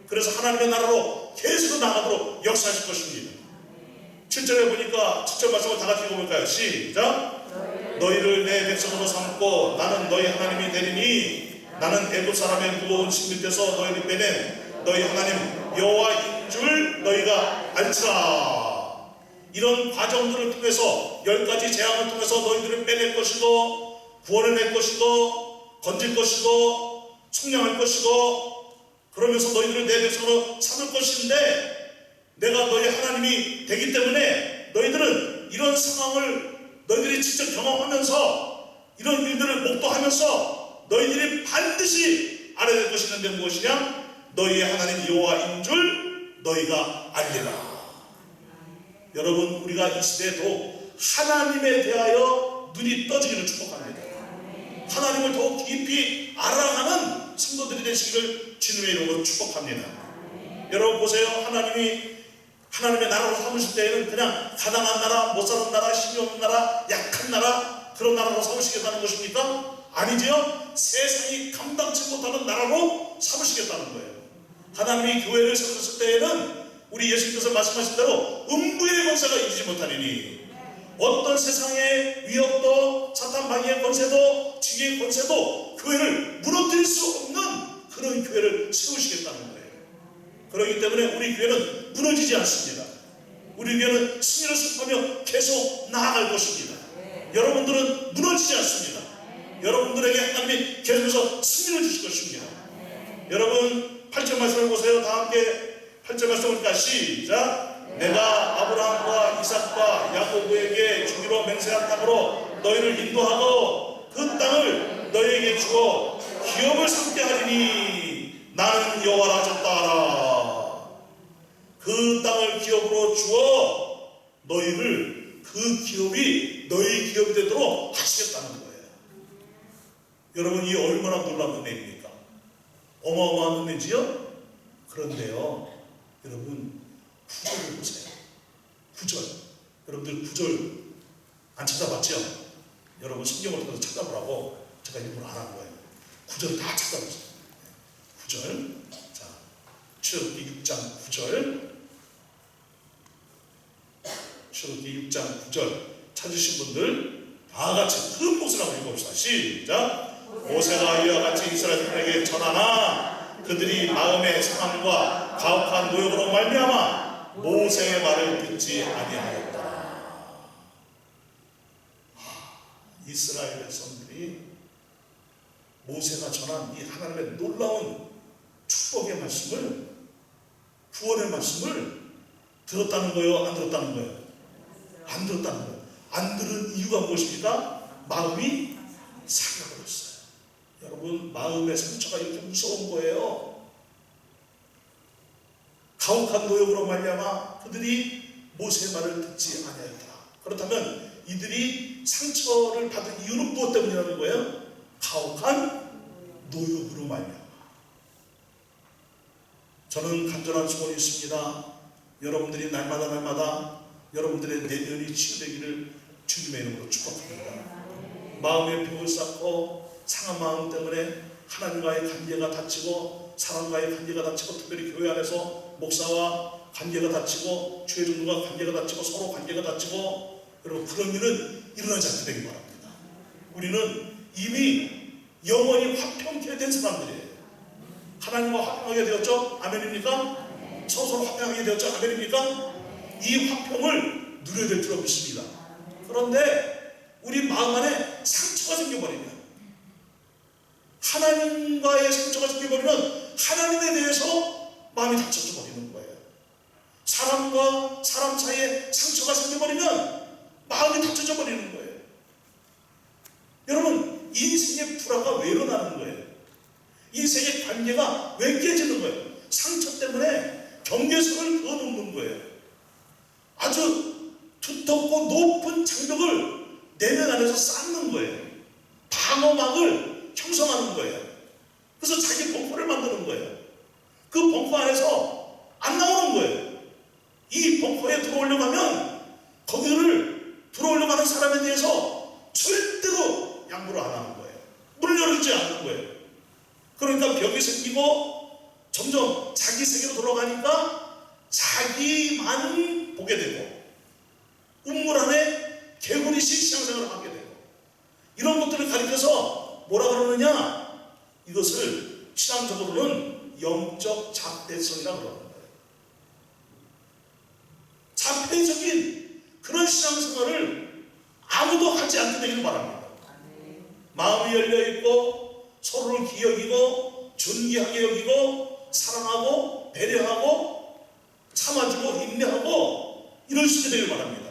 그래서 하나님의 나라로 계속 나아가도록 역사하실 것입니다. 7절에 보니까 7절 말씀을 다 같이 읽어볼까요? 시작! 너희를 내 백성으로 삼고 나는 너희 하나님이 되리니 나는 애굽 사람의 무거운 짐 밑에서 너희를 빼낸 너희 하나님 여호와인 줄 너희가 알지라. 이런 과정들을 통해서 10가지 재앙을 통해서 너희들을 빼낼 것이고 구원해낼 것이고 건질 것이고 속량할 것이고 그러면서 너희들을 내 백성으로 삼을 것인데 내가 너희 하나님이 되기 때문에 너희들은 이런 상황을 너희들이 직접 경험하면서 이런 일들을 목도하면서 너희들이 반드시 알아야 될 것이 있는데 무엇이냐? 너희의 하나님 여호와인 줄 너희가 알리라. 여러분, 우리가 이 시대에도 하나님에 대하여 눈이 떠지기를 축복합니다. 하나님을 더욱 깊이 알아가는 성도들이 되시기를 주님의 이름으로 축복합니다. 여러분 보세요. 하나님의 나라로 삼으실 때에는 그냥 가난한 나라, 못 사는 나라, 힘이 없는 나라, 약한 나라 그런 나라로 삼으시겠다는 것입니까? 아니지요. 세상이 감당치 못하는 나라로 삼으시겠다는 거예요. 하나님이 교회를 세우셨을 때에는 우리 예수님께서 말씀하신 대로 음부의 권세가 이기지 못하리니 어떤 세상의 위협도 사탄 방해의 권세도 징계의 권세도 교회를 무너뜨릴 수 없는 그런 교회를 세우시겠다는 거예요. 그렇기 때문에 우리 교회는 무너지지 않습니다. 우리 교회는 승리를 수입하며 계속 나아갈 것입니다. 여러분들은 무너지지 않습니다. 여러분들에게 하나님이 계속해서 승리를 주실 것입니다. 여러분 8절 말씀을 보세요. 다 함께 8절 말씀을 보니까 시작! 내가 아브라함과 이삭과 야고보에게 주기로 맹세한 땅으로 너희를 인도하고 그 땅을 너희에게 주어 기업을 삼게 하리니 나는 여호와라 하셨다 하라. 그 땅을 기업으로 주어 너희를 그 기업이 너희 기업이 되도록 하시겠다는 거예요. 여러분, 이 얼마나 놀라운 은혜입니까? 어마어마한 은혜지요? 그런데요, 여러분 9절을 보세요. 9절. 여러분들 9절 안 찾아봤죠? 여러분 성경을 통해서 찾아보라고 제가 일부러 안 한 거예요. 9절 다 찾아보세요. 9절. 자, 출애굽기 6장 9절. 출애굽기 6장 9절 찾으신 분들 다 같이 큰 목소리로 한번 읽어봅시다. 시작! 모세가 이와 같이 이스라엘에게 전하나 그들이 마음의 상함과 가혹한 노역으로 말미암아 모세의 말을 듣지 아니하였다. 이스라엘 백성들이 모세가 전한 이 하나님의 놀라운 축복의 말씀을, 구원의 말씀을 들었다는 거예요? 안 들었다는 거예요? 안 들었다는 거예요. 안 들은 이유가 무엇입니까? 마음이 상해버렸어요. 여러분, 마음의 상처가 이렇게 무서운 거예요. 가혹한 노역으로 말미암아 그들이 모세의 말을 듣지 아니하였더라. 그렇다면 이들이 상처를 받은 이유는 무엇 때문이라는 거예요? 가혹한 노역으로 말미암아. 저는 간절한 소원이 있습니다. 여러분들이 날마다 여러분들의 내면이 치유되기를 주님의 이름으로 축복합니다. 마음의 벽을 쌓고 상한 마음 때문에 하나님과의 관계가 닫히고 사람과의 관계가 닫히고 특별히 교회 안에서 목사와 관계가 닫히고 주의 종들과 관계가 닫히고 서로 관계가 닫히고 여러분 그런 일은 일어나지 않게 되기 바랍니다. 우리는 이미 영원히 화평케 된 사람들이에요. 하나님과 화평하게 되었죠? 아멘입니까? 서로 화평하게 되었죠? 아멘입니까? 이 화평을 누려야 될 줄 믿습니다. 그런데 우리 마음 안에 상처가 생겨버리면, 하나님과의 상처가 생겨버리면 하나님에 대해서 마음이 닫혀져 버리는 거예요. 사람과 사람 사이에 상처가 생겨버리면 마음이 닫혀져 버리는 거예요. 여러분, 인생의 불화가 왜 일어나는 거예요? 인생의 관계가 왜 깨지는 거예요? 상처 때문에 경계선을 그어놓는 거예요. 아주 두텁고 높은 장벽을 내면 안에서 쌓는 거예요. 방어막을 형성하는 거예요. 그래서 자기 벙커를 만드는 거예요. 그 벙커 안에서 안 나오는 거예요. 이 벙커에 들어오려고 하면 거기를 들어오려고 하는 사람에 대해서 절대로 양보를 안 하는 거예요. 문을 열어주지 않는 거예요. 그러니까 벽이 생기고 점점 자기 세계로 돌아가니까 자기만 보게 되고 우물 안에 개구리식 신앙생활을 하게 되고, 이런 것들을 가리켜서 뭐라 그러느냐? 이것을 신앙적으로는 영적 자폐성이라고 그러는 거예요. 자폐적인 그런 신앙생활을 아무도 하지 않게 되기를 바랍니다. 마음이 열려있고 서로를 기여기고 존귀하게 여기고 사랑하고 배려하고 참아주고 인내하고 이럴 수 있게 되길 바랍니다.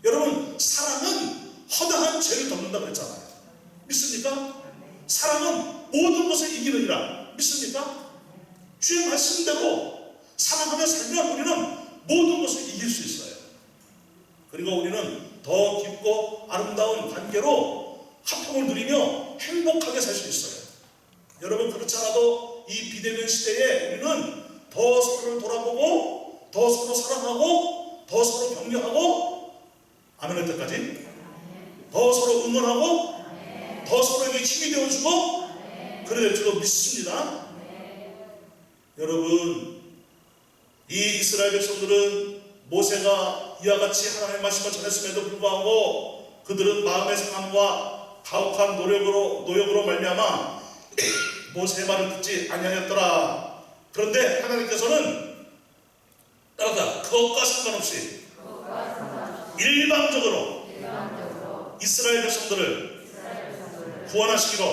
여러분, 사랑은 허다한 죄를 덮는다고 했잖아요. 믿습니까? 사랑은 모든 것을 이기느니라. 믿습니까? 주의 말씀대로 사랑하며 살면 우리는 모든 것을 이길 수 있어요. 그리고 우리는 더 깊고 아름다운 관계로 화평을 누리며 행복하게 살 수 있어요. 여러분, 그렇지 않아도 이 비대면 시대에 우리는 더 서로를 돌아보고 더 서로 사랑하고 더 서로 격려하고, 아멘 할 때까지 더 서로 응원하고 더 서로에게 힘이 되어주고 그래야 될 줄로 믿습니다. 여러분, 이 이스라엘 백성들은 모세가 이와 같이 하나님의 말씀을 전했음에도 불구하고 그들은 마음의 상함과 가혹한 노역으로 말미암아 모세의 말을 듣지 아니하였더라. 그런데 하나님께서는 따라서 그것과 상관없이 일방적으로 이스라엘 백성들을 구원하시기로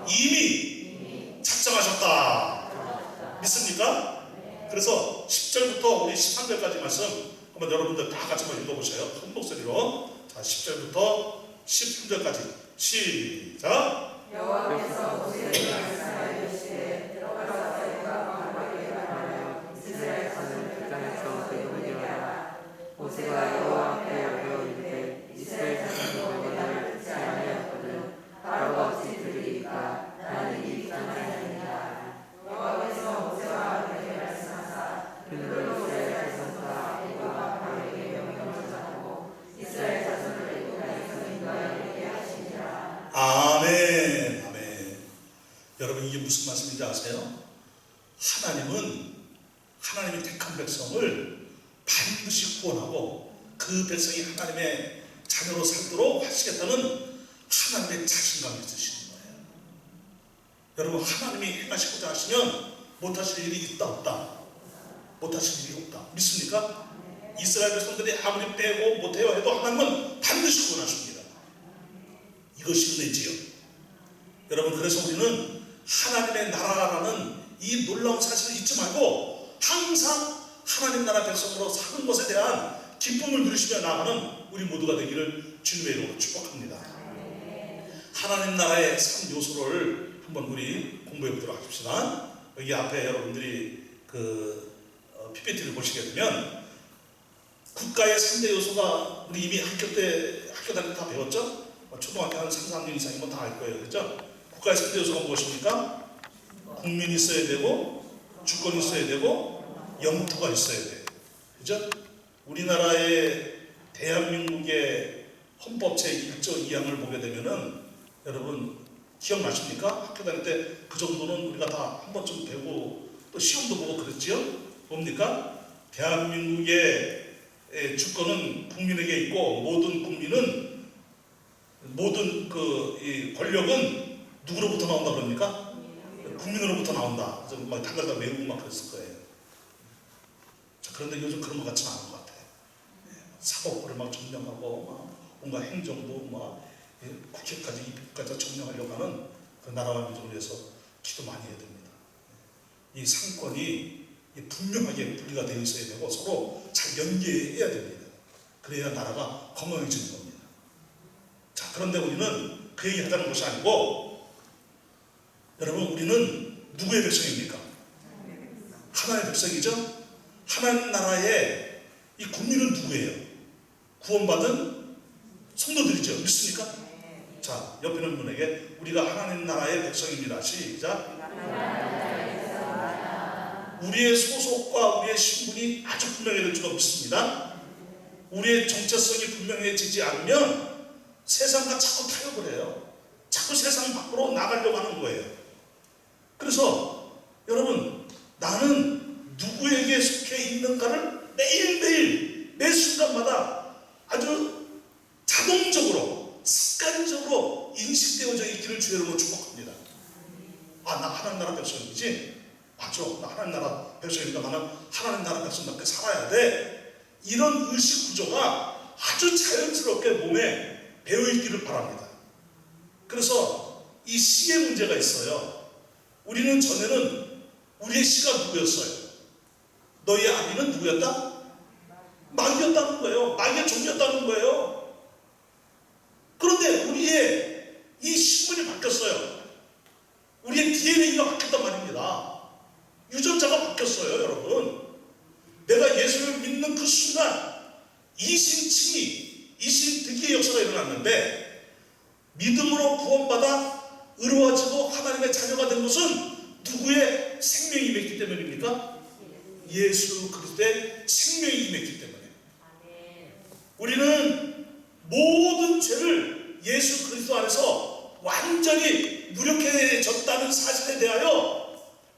이미 작정하셨다. 믿습니까? 그래서 10절부터 우리 13절까지 말씀 한번 여러분들 다 같이 한번 읽어보세요. 큰 목소리로. 자, 10절부터 13절까지 시작. 여호와께서 모세에게 말씀하시되 들어가서 세겜과 광야에 말하여 이스라엘 자손을 극장에서 대군에게 하라. 모세가 여호와 앞에 여겨 이르되 이스라엘 자손이 너희 말을 듣지 아니하였거든 바로가 어찌 들으리까? 나는 이 극장자니라. 여호와께서 모세와 아론에게 말씀하사 그들로 이스라엘 자손과 애굽과 바로에게 명령을 전하고 이스라엘 자손을 애굽 땅에서 인도하여 하시니라. 아멘. 여러분, 이게 무슨 말씀인지 아세요? 하나님이 택한 백성을 반드시 구원하고 그 백성이 하나님의 자녀로 살도록 하시겠다는 하나님의 자신감이 있으시는 거예요. 여러분, 하나님이 행하시고자 하시면 못하실 일이 있다 없다? 못하실 일이 없다. 믿습니까? 이스라엘 백성들이 아무리 빼고 못해요 해도 하나님은 반드시 구원하십니다. 이것이 은혜지요. 여러분, 그래서 우리는 하나님의 나라라는 이 놀라운 사실을 잊지 말고 항상 하나님 나라 백성으로 사는 것에 대한 기쁨을 누리시며 나아가는 우리 모두가 되기를 주님의 이름으로 축복합니다. 하나님 나라의 3요소를 한번 우리 공부해 보도록 하십시다. 여기 앞에 여러분들이 PPT를 보시게 되면 국가의 3대 요소가 우리 이미 학교 다닐 때 다 배웠죠? 초등학교 한 3, 4학년 이상이면 다 알 거예요. 그죠? 국가의 3대 요소가 무엇입니까? 국민이 있어야 되고, 주권이 있어야 되고, 영토가 있어야 돼요. 그죠? 우리나라의 대한민국의 헌법 제1조 2항을 보게 되면은 여러분 기억나십니까? 학교 다닐 때 그 정도는 우리가 다 한 번쯤 배우고 또 시험도 보고 그랬지요? 뭡니까? 대한민국의 주권은 국민에게 있고 모든 이 권력은 누구로부터 나온다 그럽니까? 국민으로부터 나온다. 그래서 막 다들 다 외우고 막 그랬을 거예요. 자, 그런데 요즘 그런 것 같지는 않은 것 같아요. 사법부를 막 점령하고 막 온갖 행정부 막 국회까지 입국까지 점령하려고 하는 그 나라와 민족을 위해서 기도 많이 해야 됩니다. 이 상권이 분명하게 분리가 되어 있어야 되고 서로 잘 연계해야 됩니다. 그래야 나라가 건강해지는 겁니다. 자, 그런데 우리는 그 얘기 하자는 것이 아니고 여러분 우리는 누구의 백성입니까? 하나님의 백성이죠? 하나님 나라의 이 국민은 누구예요? 구원받은 성도들이죠. 믿습니까? 자, 옆에 있는 분에게 우리가 하나님 나라의 백성입니다. 시작. 우리의 소속과 우리의 신분이 아주 분명해질 줄 믿습니다. 우리의 정체성이 분명해지지 않으면 세상과 자꾸 타협을 해요. 자꾸 세상 밖으로 나가려고 하는 거예요. 그래서 여러분 나는 누구에게 속해 있는가를 매일매일 매 순간마다 아주 자동적으로 습관적으로 인식되어져 있기를 주의 이름으로 축복합니다. 아, 나 하나님 나라 백성이지? 맞죠? 나 하나님 나라 백성이니까 나는 하나님 나라 백성답게 살아야 돼. 이런 의식 구조가 아주 자연스럽게 몸에 배어있기를 바랍니다. 그래서 이 시의 문제가 있어요. 우리는 전에는 우리의 시가 누구였어요? 너희의 아비는 누구였다? 마귀였다는 거예요. 마귀의 종이었다는 거예요. 그런데 우리의 이 신분이 바뀌었어요. 우리의 DNA가 바뀌었단 말입니다. 유전자가 바뀌었어요, 여러분. 내가 예수를 믿는 그 순간 이신칭의, 이신득의 역사가 일어났는데 믿음으로 구원받아 의로워지고 하나님의 자녀가 된 것은 누구의 생명이 임했기 때문입니까? 예수 그리스도의 생명이 임했기 때문에. 우리는 모든 죄를 예수 그리스도 안에서 완전히 무력해졌다는 사실에 대하여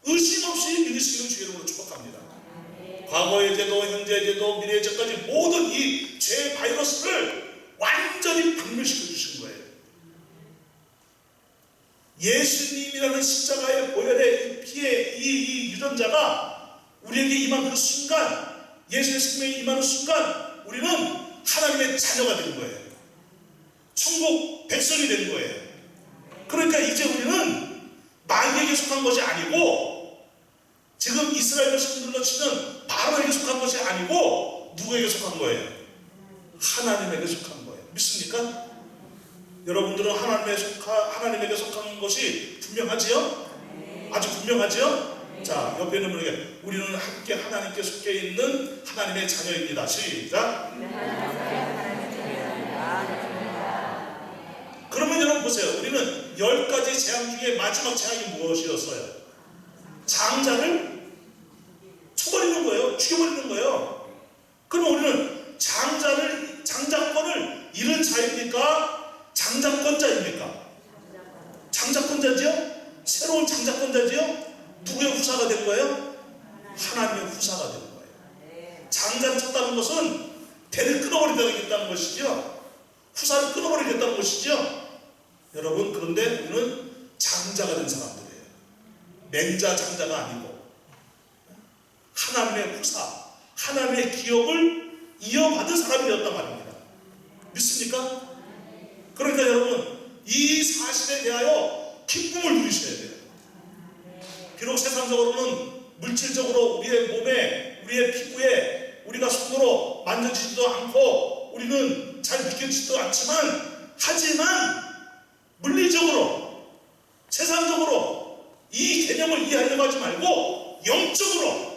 의심 없이 믿으시기를 주의 이름으로 축복합니다. 과거의 죄도 현재의 죄도 미래의 죄까지 모든 이 죄 바이러스를 완전히 박멸시켜 주신 거예요. 예수님이라는 십자가의 보혈의 피의 이 유전자가 우리에게 임한 그 순간, 예수의 생명이 임하는 순간 우리는 하나님의 자녀가 된 거예요. 천국 백성이 된 거예요. 그러니까 이제 우리는 마귀에게 속한 것이 아니고 지금 이스라엘 백성들로 치는 바로에게 속한 것이 아니고 누구에게 속한 거예요? 하나님에게 속한 거예요. 믿습니까? 여러분들은 하나님에게 속한 것이 분명하지요? 아주 분명하지요? 자, 옆에 있는 분에게 우리는 함께 하나님께 속해 있는 하나님의 자녀입니다. 시작. 그러면 여러분 보세요. 우리는 10가지 재앙 중에 마지막 재앙이 무엇이었어요? 장자를 쳐버리는 거예요. 죽여버리는 거예요. 그럼 우리는 장자권을 잃은 자입니까? 장자권자입니까? 장자권자지요? 새로운 장자권자지요? 누구의 후사가 된 거예요? 하나님의 후사가 된 거예요. 장자를 쳤다는 것은 대를 끊어버리겠다는 것이죠. 후사를 끊어버리겠다는 것이죠. 여러분, 그런데 우리는 장자가 된 사람들이에요. 맹자 장자가 아니고 하나님의 후사, 하나님의 기업을 이어받은 사람이 되었단 말입니다. 믿습니까? 그러니까 여러분, 이 사실에 대하여 기쁨을 누리셔야 돼요. 비록 세상적으로는 물질적으로 우리의 몸에, 우리의 피부에 우리가 손으로 만져지지도 않고 우리는 잘 믿겨지지도 않지만, 하지만 물리적으로, 세상적으로 이 개념을 이해하려고 하지 말고 영적으로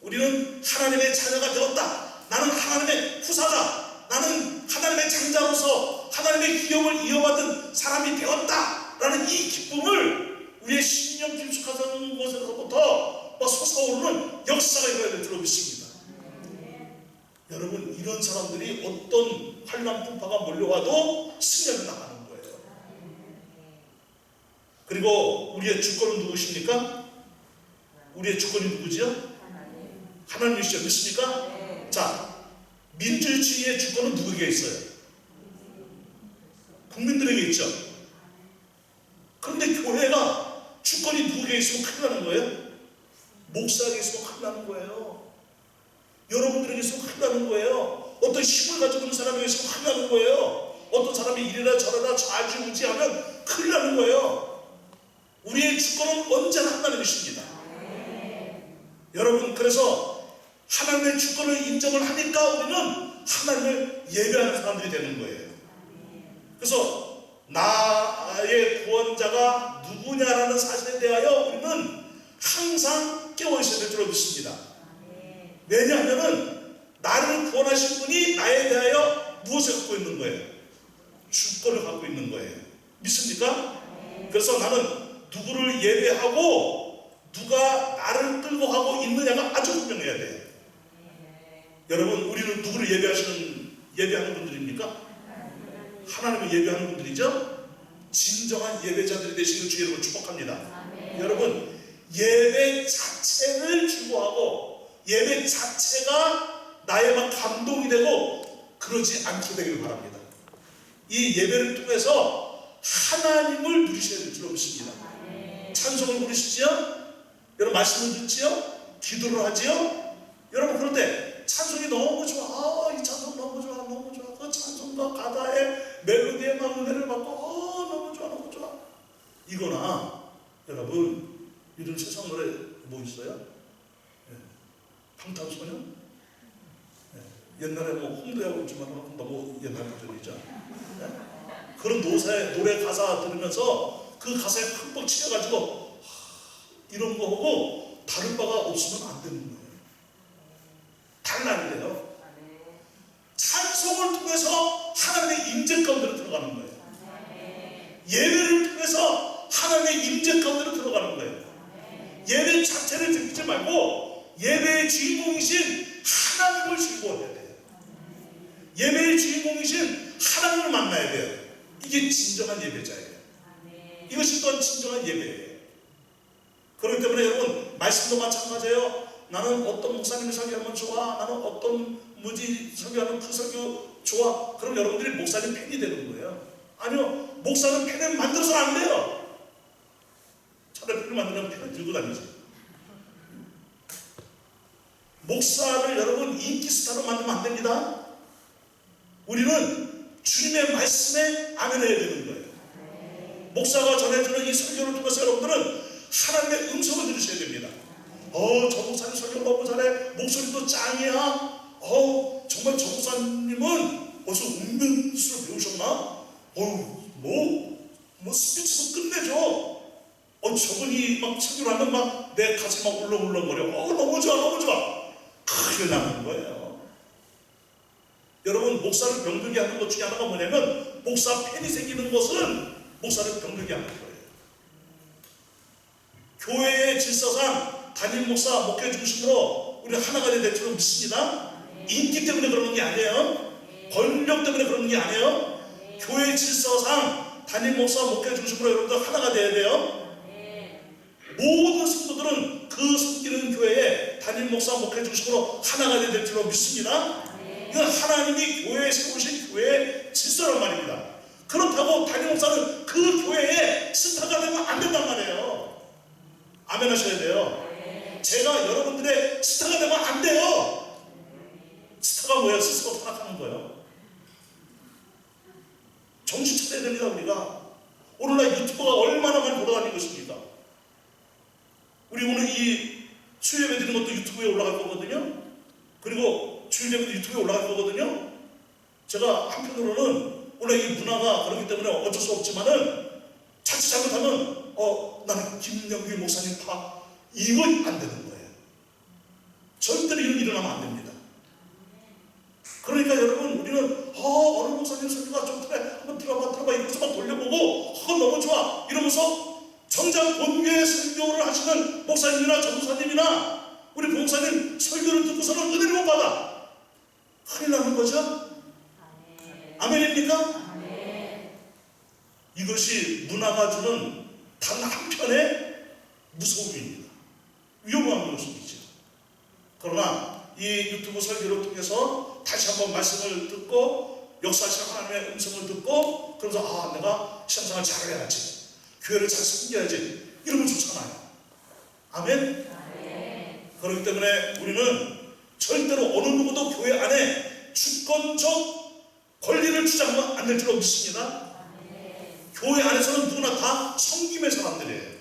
우리는 하나님의 자녀가 되었다. 나는 하나님의 후사다. 나는 하나님의 장자로서 하나님의 기업을 이어받은 사람이 되었다. 라는 이 기쁨을 우리의 신령 깊숙하던 곳에서부터 솟아오르는 역사가 일어나야 될 줄로 믿습니다. 여러분, 이런 사람들이 어떤 환난 풍파가 몰려와도 승리하며 나가는 거예요. 그리고 우리의 주권은 누구십니까? 우리의 주권이 누구지요? 하나님이시죠. 믿습니까? 자, 민주주의의 주권은 누구에게 있어요? 국민들에게 있죠. 그런데 교회가 주권이 누구에게 있으면 큰일 나는 거예요? 목사에게 있으면 큰일 나는 거예요. 여러분들에게 있으면 큰일 나는 거예요. 어떤 힘을 가지고 있는 사람에게 있으면 큰일 나는 거예요. 어떤 사람이 이래라 저래라 좌지우지하면 큰일 나는 거예요. 우리의 주권은 언제나 하나님이십니다. 여러분, 그래서 하나님의 주권을 인정을 하니까 우리는 하나님을 예배하는 사람들이 되는 거예요. 그래서 나의 구원자가 누구냐라는 사실에 대하여 우리는 항상 깨어있어야 될 줄로 믿습니다. 왜냐하면 나를 구원하신 분이 나에 대하여 무엇을 갖고 있는 거예요? 주권을 갖고 있는 거예요. 믿습니까? 그래서 나는 누구를 예배하고 누가 나를 끌고 가고 있느냐가 아주 분명해야 돼요. 여러분, 우리는 누구를 예배하는 분들입니까? 하나님을 예배하는 분들이죠. 진정한 예배자들이 되시는 주의 이름으로 축복합니다. 여러분, 예배 자체를 추구하고 예배 자체가 나의 막 감동이 되고 그러지 않게 되기를 바랍니다. 이 예배를 통해서 하나님을 누리셔야 될 줄 믿습니다. 찬송을 부르시지요? 여러분, 말씀을 듣지요? 기도를 하지요? 여러분, 그런데 찬송이 너무 좋아. 이 찬송 너무 좋아. 너무 좋아. 그 찬송과 가다의 멜로디에 막 은혜를 받고 너무 좋아. 너무 좋아. 이거나 여러분, 요즘 세상 노래 뭐 있어요? 방탄소년? 옛날에 뭐 홍대하고 있지만 너무 옛날 버전이죠. 그런 노래 가사 들으면서 그 가사에 흠뻑 치여가지고 이런 거 하고 다른 바가 없으면 안 되는 거예요. 달라야 돼요. 찬송을 통해서 하나님의 임재 가운데로 들어가는 거예요. 예배를 통해서 하나님의 임재 가운데로 들어가는 거예요. 예배 자체를 듣지 말고 예배의 주인공이신 하나님을 즐거워해야 돼요. 예배의 주인공이신 하나님을 만나야 돼요. 이게 진정한 예배자예요. 이것이 또한 진정한 예배예요. 그렇기 때문에 여러분, 말씀도 마찬가지예요. 나는 어떤 목사님이 설교하면 좋아. 나는 어떤 무지 설교하는 그 설교 좋아. 그럼 여러분들이 목사님 팬이 되는 거예요. 아니요, 목사는 팬을 만들어서는 안 돼요. 차라리 팬을 만들면 팬을 들고 다니지. 목사를 여러분 인기 스타로 만들면 안 됩니다. 우리는 주님의 말씀에 아멘해야 되는 거예요. 목사가 전해주는 이 설교를 통해서 여러분들은 하나님의 음성을 들으셔야 됩니다. 저 목사님 설교 너무 잘해. 목소리도 짱이야. 정말 저 목사님은 벌써 운명수를 배우셨나? 뭐 스피치도 끝내줘. 저분이 막 설교를 하면 막 내 가슴이 막 울렁울렁거려. 너무 좋아, 너무 좋아. 그게 나는 거예요. 여러분, 목사를 병들게 하는 것 중에 하나가 뭐냐면, 목사 팬이 생기는 것은 목사를 병들게 하는 거예요. 교회의 질서상 담임 목사 목회 중심으로 우리 하나가 될 줄로 믿습니다. 인기 때문에 그러는 게 아니에요. 권력 때문에 그러는 게 아니에요. 교회의 질서상 담임 목사 목회 중심으로 여러분들 하나가 돼야 돼요. 모든 성도들은 그 섬기는 교회에 담임 목사 목회 중심으로 하나가 될 줄로 믿습니다. 이건 하나님이 교회에 세우신 교회의 질서란 말입니다. 그렇다고 담임 목사는 그 교회에 스타가 되면 안 된단 말이에요. 아멘 하셔야 돼요. 제가 여러분들의 스타가 되면 안 돼요. 스타가 뭐예요? 스스로 타락하는 거예요. 정신 차려야 됩니다. 우리가 오늘날 유튜버가 얼마나 많이 돌아다니는 것입니까? 우리 오늘 이 수요예배 드리는 것도 유튜브에 올라갈 거거든요. 그리고 주일예배 유튜브에 올라갈 거거든요. 제가 한편으로는 원래 이 문화가 그렇기 때문에 어쩔 수 없지만은 자칫 잘못하면 나는 김영규 목사님 이거 안 되는 거예요. 절대로 이런 일이 일어나면 안 됩니다. 그러니까 여러분, 우리는 어느 목사님 설교가 좋더래, 한번 들어봐 이러면서 막 돌려보고 너무 좋아 이러면서 정작 본교회 설교를 하시는 목사님이나 전도사님이나 우리 부목사님 설교를 듣고서는 은혜를 못 받아. 큰일 나는 거죠. 아멘입니까? 이것이 문화가 주는 단 한편의 무서움입니다. 위험한 모습이죠. 그러나 이 유튜브 설교를 통해서 다시 한번 말씀을 듣고 역사하시는 하나님의 음성을 듣고 그러면서 내가 신앙생활 잘해야지, 교회를 잘 섬겨야지, 이러면 좋잖아요. 아멘? 그렇기 때문에 우리는 절대로 어느 누구도 교회 안에 주권적 권리를 주장하면 안 될 줄로 믿습니다. 교회 안에서는 누구나 다 섬김의 사람들이에요.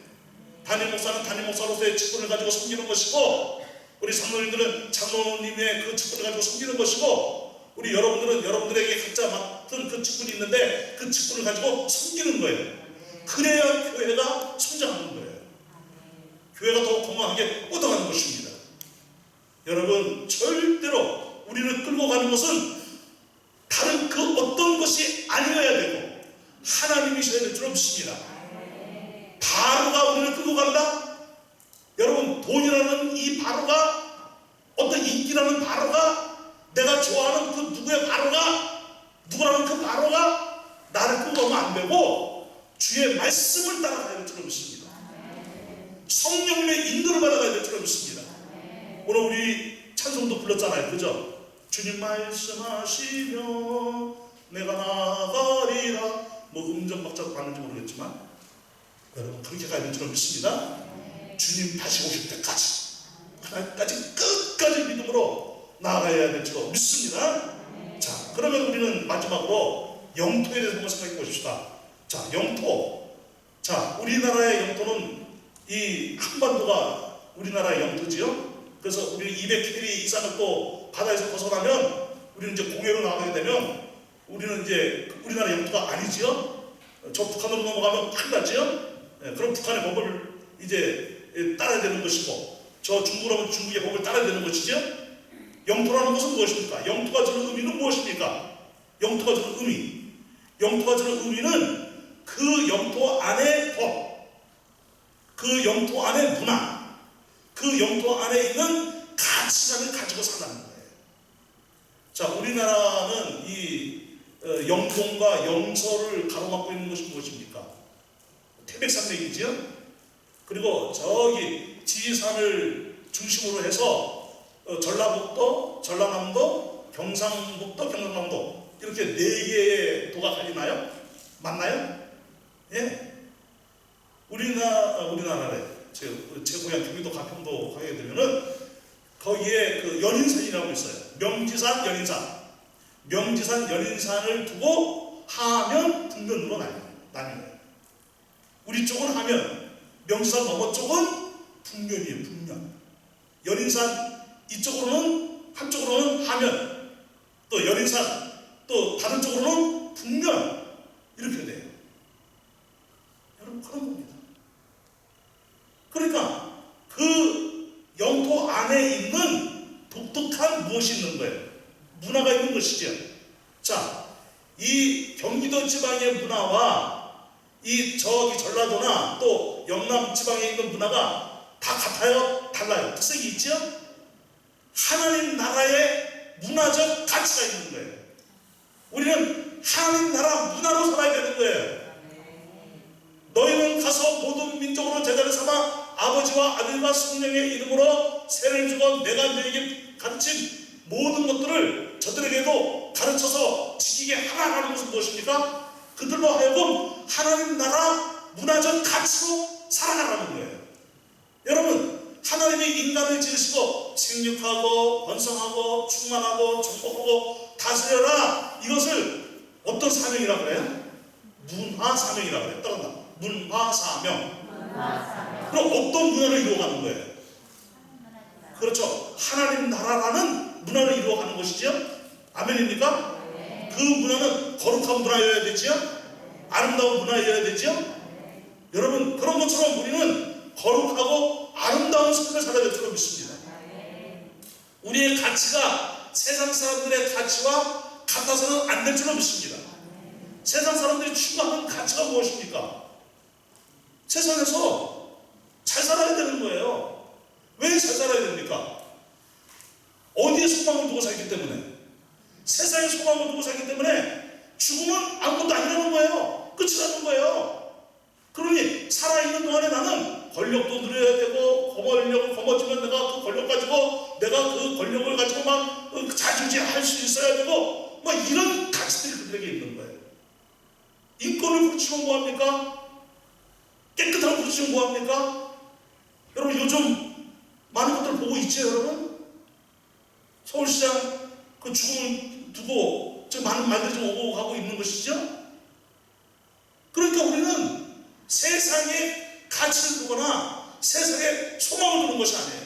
담임 목사는 담임 목사로서의 직분을 가지고 섬기는 것이고, 우리 장로님들은 장로님의 그 직분을 가지고 섬기는 것이고, 우리 여러분들은 여러분들에게 각자 맡은 그 직분이 있는데 그 직분을 가지고 섬기는 거예요. 그래야 교회가 성장하는 거예요. 교회가 더 건강하게 뻗어가는 것입니다. 여러분, 절대로 우리를 끌고 가는 것은 다른 그 어떤 것이 아니어야 되고 하나님이셔야 될 줄 믿습니다. 바로가 우리를 끌고 간다? 여러분, 돈이라는 이 바로가, 어떤 인기라는 바로가, 내가 좋아하는 그 누구의 바로가, 누구라는 그 바로가 나를 끌고 가면 안 되고 주의 말씀을 따라가야 될 줄 믿습니다. 성령님의 인도를 받아가야 될 줄 믿습니다. 오늘 우리 찬송도 불렀잖아요. 그죠? 주님 말씀하시며 내가 나가리라. 음정 박자 맞는지 모르겠지만 여러분, 그렇게 가야 될 줄 믿습니다. 주님 다시 오실 때까지, 하나님까지 끝까지 믿음으로 나아가야 될 줄 믿습니다. 자, 그러면 우리는 마지막으로 영토에 대해서 한번 생각해 보십시다. 자, 영토. 자, 우리나라의 영토는 이 한반도가 우리나라의 영토지요. 그래서 우리 200캐리 이상을 또 바다에서 벗어나면 우리는 이제 공해로 나가게 되면 우리는 이제 우리나라 영토가 아니지요. 저 북한으로 넘어가면 큰일 나지요. 그럼 북한의 법을 이제 따라야 되는 것이고, 저 중국으로 하면 중국의 법을 따라야 되는 것이죠. 영토라는 것은 무엇입니까? 영토가 주는 의미는 무엇입니까? 영토가 주는 의미. 영토가 주는 의미는 그 영토 안의 법, 그 영토 안의 문화, 그 영토 안에 있는 가치관을 가지고 산다는 거예요. 자, 우리나라는 이 영동과 영서를 가로막고 있는 것이 무엇입니까? 태백산맥이지요. 그리고 저기 지리산을 중심으로 해서 전라북도, 전라남도, 경상북도, 경상남도 이렇게 4개의 도가 갈리나요? 맞나요? 예. 우리나라에 제 고향 경기도 가평도 가게 되면은 거기에 그 연인산이라고 있어요. 명지산, 연인산. 명지산, 연인산을 두고 하면 북면으로 나뉘어요. 우리 쪽은 하면, 명지산 너머 쪽은 북면이에요. 북면. 연인산 이쪽으로는, 한쪽으로는 하면, 또 연인산, 또 다른 쪽으로는 북면, 이렇게 돼요. 여러분, 그런 겁니다. 그러니까 그 영토 안에 있는 독특한 무엇이 있는 거예요? 문화가 있는 것이죠. 자, 이 경기도 지방의 문화와 이 저기 전라도나 또 영남 지방에 있는 문화가 다 같아요? 달라요? 특색이 있죠? 하나님 나라의 문화적 가치가 있는 거예요. 우리는 하나님 나라 문화로 살아야 되는 거예요. 너희는 가서 모든 민족으로 제자를 삼아 아버지와 아들과 성령의 이름으로 세례를 주고 내가 너희에게 가르친 모든 것들을 저들에게도 가르쳐서 지키게 하라는 것은 무엇입니까? 그들로 하여금 하나님 나라 문화적 가치로 살아가라는 거예요. 여러분, 하나님이 인간을 지으시고 생육하고 번성하고 충만하고 정복하고 다스려라, 이것을 어떤 사명이라고 그래요? 문화사명이라고 그래요. 따라한다. 문화사명. 그럼 어떤 문화를 이루어가는 거예요? 그렇죠. 하나님 나라라는 문화를 이루어가는 것이죠. 아멘입니까? 그 문화는 거룩한 문화여야 되지요. 아름다운 문화여야 되지요. 여러분, 그런 것처럼 우리는 거룩하고 아름다운 삶을 살아야 될 줄 믿습니다. 우리의 가치가 세상 사람들의 가치와 같아서는 안 될 줄로 믿습니다. 세상 사람들이 추구하는 가치가 무엇입니까? 세상에서 잘 살아야 되는 거예요. 왜 잘 살아야 됩니까? 어디에 소망을 두고 살기 때문에, 세상에 소망을 두고 살기 때문에 죽으면 아무것도 아니라는 거예요. 끝이라는 거예요. 그러니 살아있는 동안에 나는 권력도 누려야 되고, 권력을 거머쥐면 내가 그 권력 가지고, 내가 그 권력을 가지고 막 자주지할 수 있어야 되고, 막 이런 가치들이 그들에게 있는 거예요. 인권을 부르치면 뭐합니까? 깨끗한 부르치면 뭐합니까? 여러분, 요즘 많은 것들 보고 있죠, 여러분? 서울시장 그 죽음을 두고 지금 많은 말들이 좀 오고 가고 있는 것이죠. 그러니까 우리는 세상에 가치를 두거나 세상에 소망을 두는 것이 아니에요.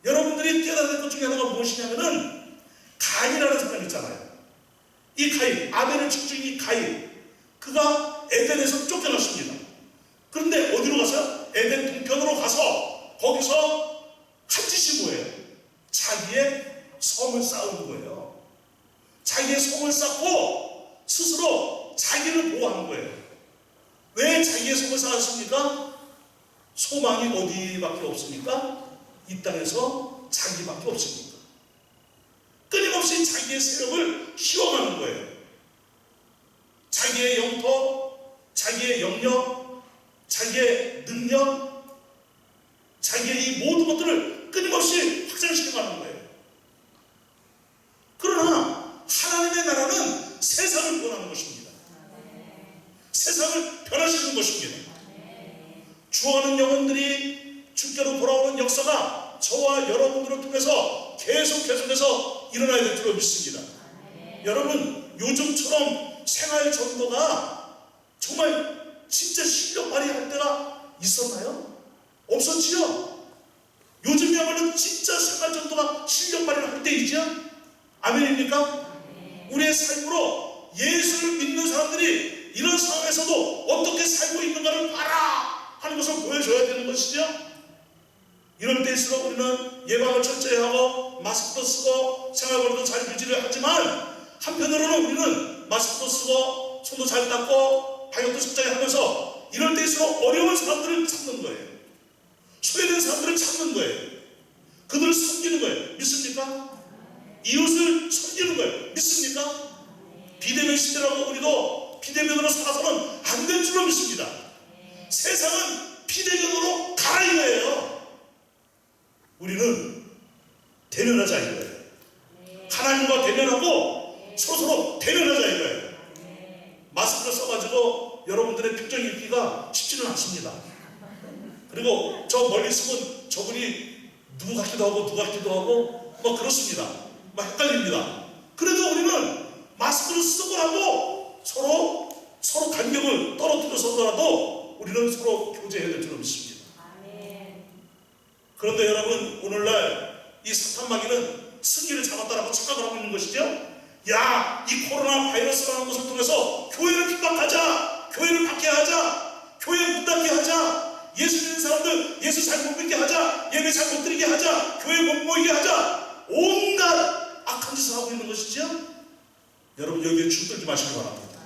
여러분들이 깨달아야 될 것 중에 하나가 무엇이냐면은 가인이라는 사람이 있잖아요. 이 가인, 아벨을 축주인 이 가인, 그가 에덴에서 쫓겨났습니다. 그런데 어디로 가서요? 에덴 동편으로 가서 거기서 한 짓이 뭐예요? 자기의 성을 쌓은 거예요. 자기의 성을 쌓고 스스로 자기를 보호하는 거예요. 왜 자기의 성을 쌓았습니까? 소망이 어디밖에 없습니까? 이 땅에서 자기밖에 없습니까? 끊임없이 자기의 세력을 키워가는 거예요. 자기의 영토, 자기의 영역, 자기의 능력, 자기의 이 모든 것들을 끊임없이 확장시켜가는 거예요. 그러나 하나님의 나라는 세상을 구원하는 것입니다. 세상을 변화시키는 것입니다. 죽어가는 영혼들이 주께로 돌아오는 역사가 저와 여러분들을 통해서 계속해서 일어나야 될 줄로 믿습니다. 여러분, 요즘처럼 생활 전도가 정말 진짜 실력 발휘할 때가 있었나요? 없었지요? 요즘이야말로 진짜 생활 전도가 실력 발휘를 할 때이죠? 아멘입니까? 우리의 삶으로 예수를 믿는 사람들이 이런 상황에서도 어떻게 살고 있는가를 봐라 하는 것을 보여줘야 되는 것이죠. 이럴 때일수록 우리는 예방을 철저히 하고 마스크도 쓰고 생활거리도 잘 유지를 하지만, 한편으로는 우리는 마스크도 쓰고 손도 잘 닦고 방역도 철저히 하면서 이럴 때일수록 어려운 사람들을 찾는 거예요. 소외된 사람들을 찾는 거예요. 그들을 섬기는 거예요. 믿습니까? 이웃을 섬기는 거예요. 믿습니까? 비대면 시대라고 우리도 비대면으로 살아서는 안 될 줄로 믿습니다. 세상은 비대면으로 가라 이거예요. 우리는 대면하자 이거예요. 하나님과 대면하고 서로 대면하자 이거예요. 마스크를 써가지고 여러분들의 표정 읽기가 쉽지는 않습니다. 그리고 저 멀리 있으면 저분이 누구 같기도 하고 누구 같기도 하고 뭐 그렇습니다. 막 헷갈립니다. 그래도 우리는 마스크를 쓰고라도 서로 간격을 떨어뜨려서라도 우리는 서로 교제해야 될 줄 믿습니다. 그런데 여러분, 오늘날 이 사탄마귀는 승기를 잡았다라고 착각을 하고 있는 것이죠. 야, 이 코로나 바이러스라는 것을 통해서 교회를 핍박하자, 교회를 박해하자, 교회 문 닫게 하자, 예수 믿는 사람들 예수 잘 못 믿게 하자, 예배 잘 못 드리게 하자, 교회 못 모이게 하자, 온갖 악한 짓을 하고 있는 것이죠. 여러분, 여기에 죽들지 마시기 바랍니다.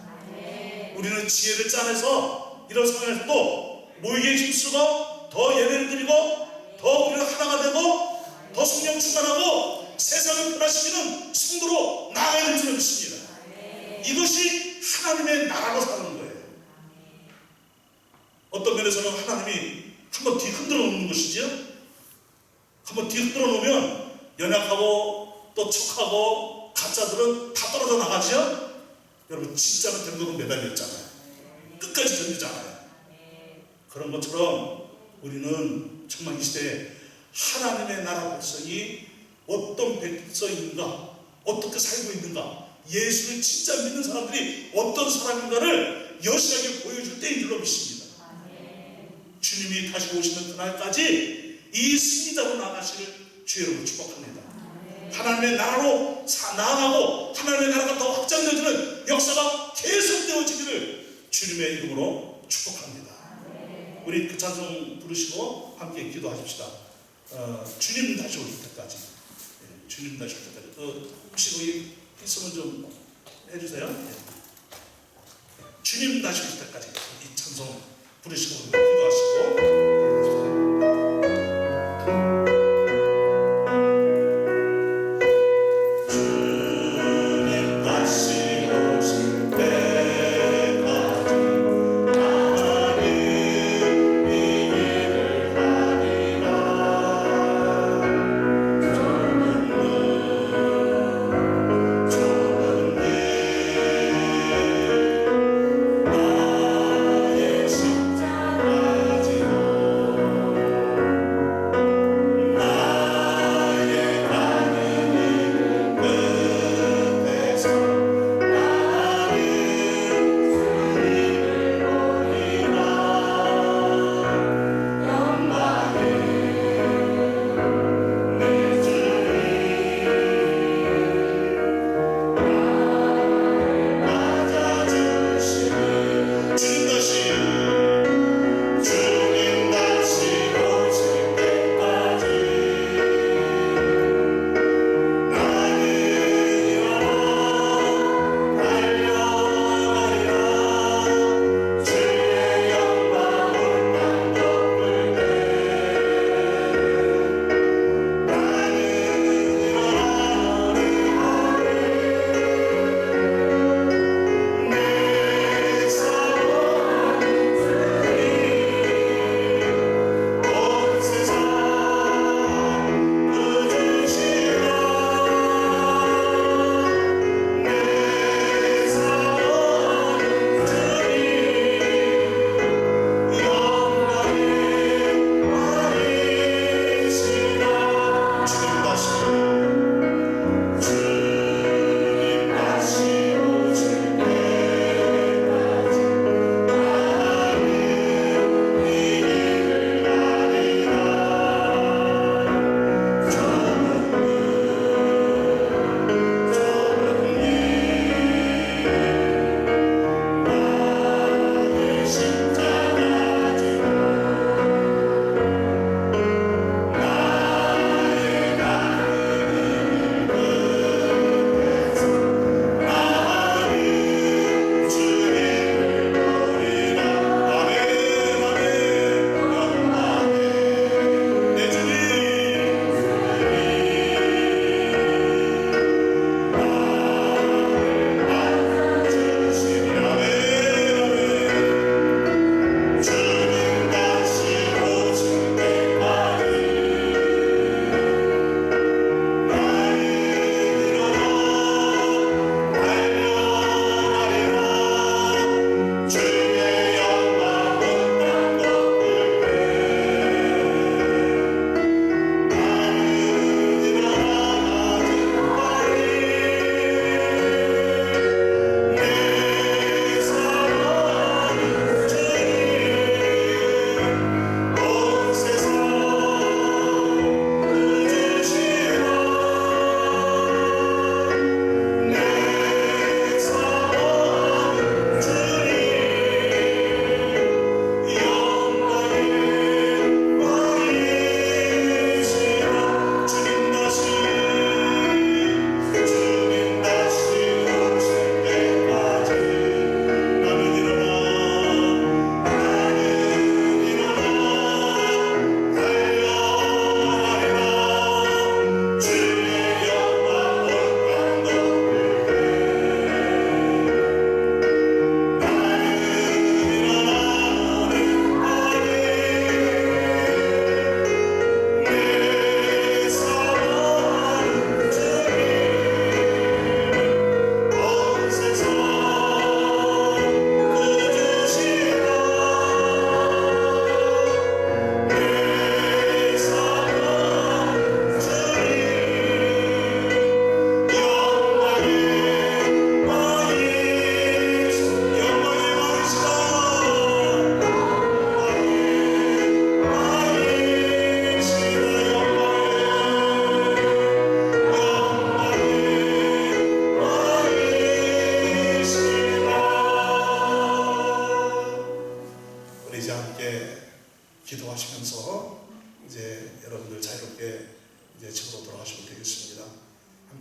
우리는 지혜를 짜내서 이런 상황에서도 모이게 힘쓰고 더 예배를 드리고 더 우리는 하나가 되고 더 성령 충만하고 세상을 변화시키는 성도로 나아가야 될 줄 믿습니다. 이것이 하나님의 나라로 사는 거예요. 어떤 면에서는 하나님이 한번 뒤 흔들어 놓는 것이죠. 한번 뒤 흔들어 놓으면 연약하고 또 척하고 가짜들은 다 떨어져 나가죠. 여러분, 진짜는 결국은 매달렸잖아요. 끝까지 견디잖아요. 그런 것처럼 우리는 정말 이 시대에 하나님의 나라 백성이 어떤 백성인가, 어떻게 살고 있는가, 예수를 진짜 믿는 사람들이 어떤 사람인가를 여실하게 보여줄 때인 줄로 믿습니다. 주님이 다시 오시는 그날까지 이 승리자로 나가실 주의 이름으로 축복합니다. 하나님의 나라로 나아가고 하나님의 나라가 더 확장되어지는 역사가 계속되어지기를 주님의 이름으로 축복합니다. 우리 그 찬송 부르시고 함께 기도하십시다. 주님 다시 오실 때까지. 주님 다시 오실 때까지. 혹시 거기 있으면 좀 해주세요. 주님 다시 오실 때까지 이 찬송 부르시고 기도하시고.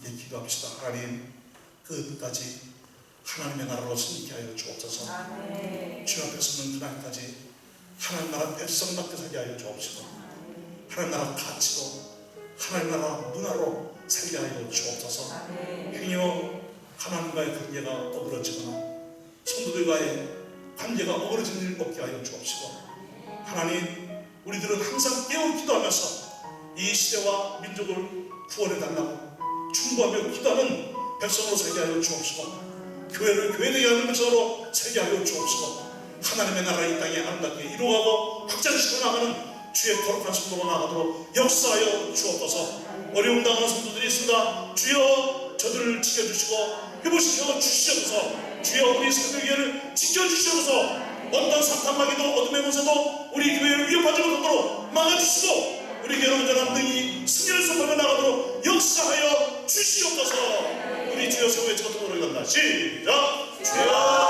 함께 기도합시다. 하나님, 끝까지 하나님의 나라로 승리케 하여 주옵소서. 주 앞에 서는 그날까지 하나님 나라 백성답게 살게 하여 주옵시고, 하나님 나라 가치로, 하나님 나라 문화로 살게 하여 주옵소서. 행여 하나님과의 관계가 어그러지거나 성도들과의 관계가 어그러진 일 없게 하여 주옵시고, 하나님, 우리들은 항상 깨어 기도하면서 이 시대와 민족을 구원해 달라고 충고하며 기도하는 백성으로 살게 하여 주옵시고, 교회를 교회되게 하는 백성으로 살게 하여 주옵시고, 하나님의 나라 이 땅에 아름답게 이루어가고 확장시켜 나가는 주의 거룩한 성도로 나가도록 역사하여 주옵소서. 어려움 당하는 성도들이 있습니다. 주여 저들을 지켜주시고 회복시켜 주시옵소서. 주여 우리 새벽교회를 지켜주시옵소서. 어떤 사탄마귀도 어둠의 권세도 우리 교회를 위협하지 못하도록 막아주시고, 우리 교회는 온전한 능히 승리를 선포하며 나가도록 역사하여 주시옵소서. 우리 주여 세우의 저토록 노래한다. 시작. 주여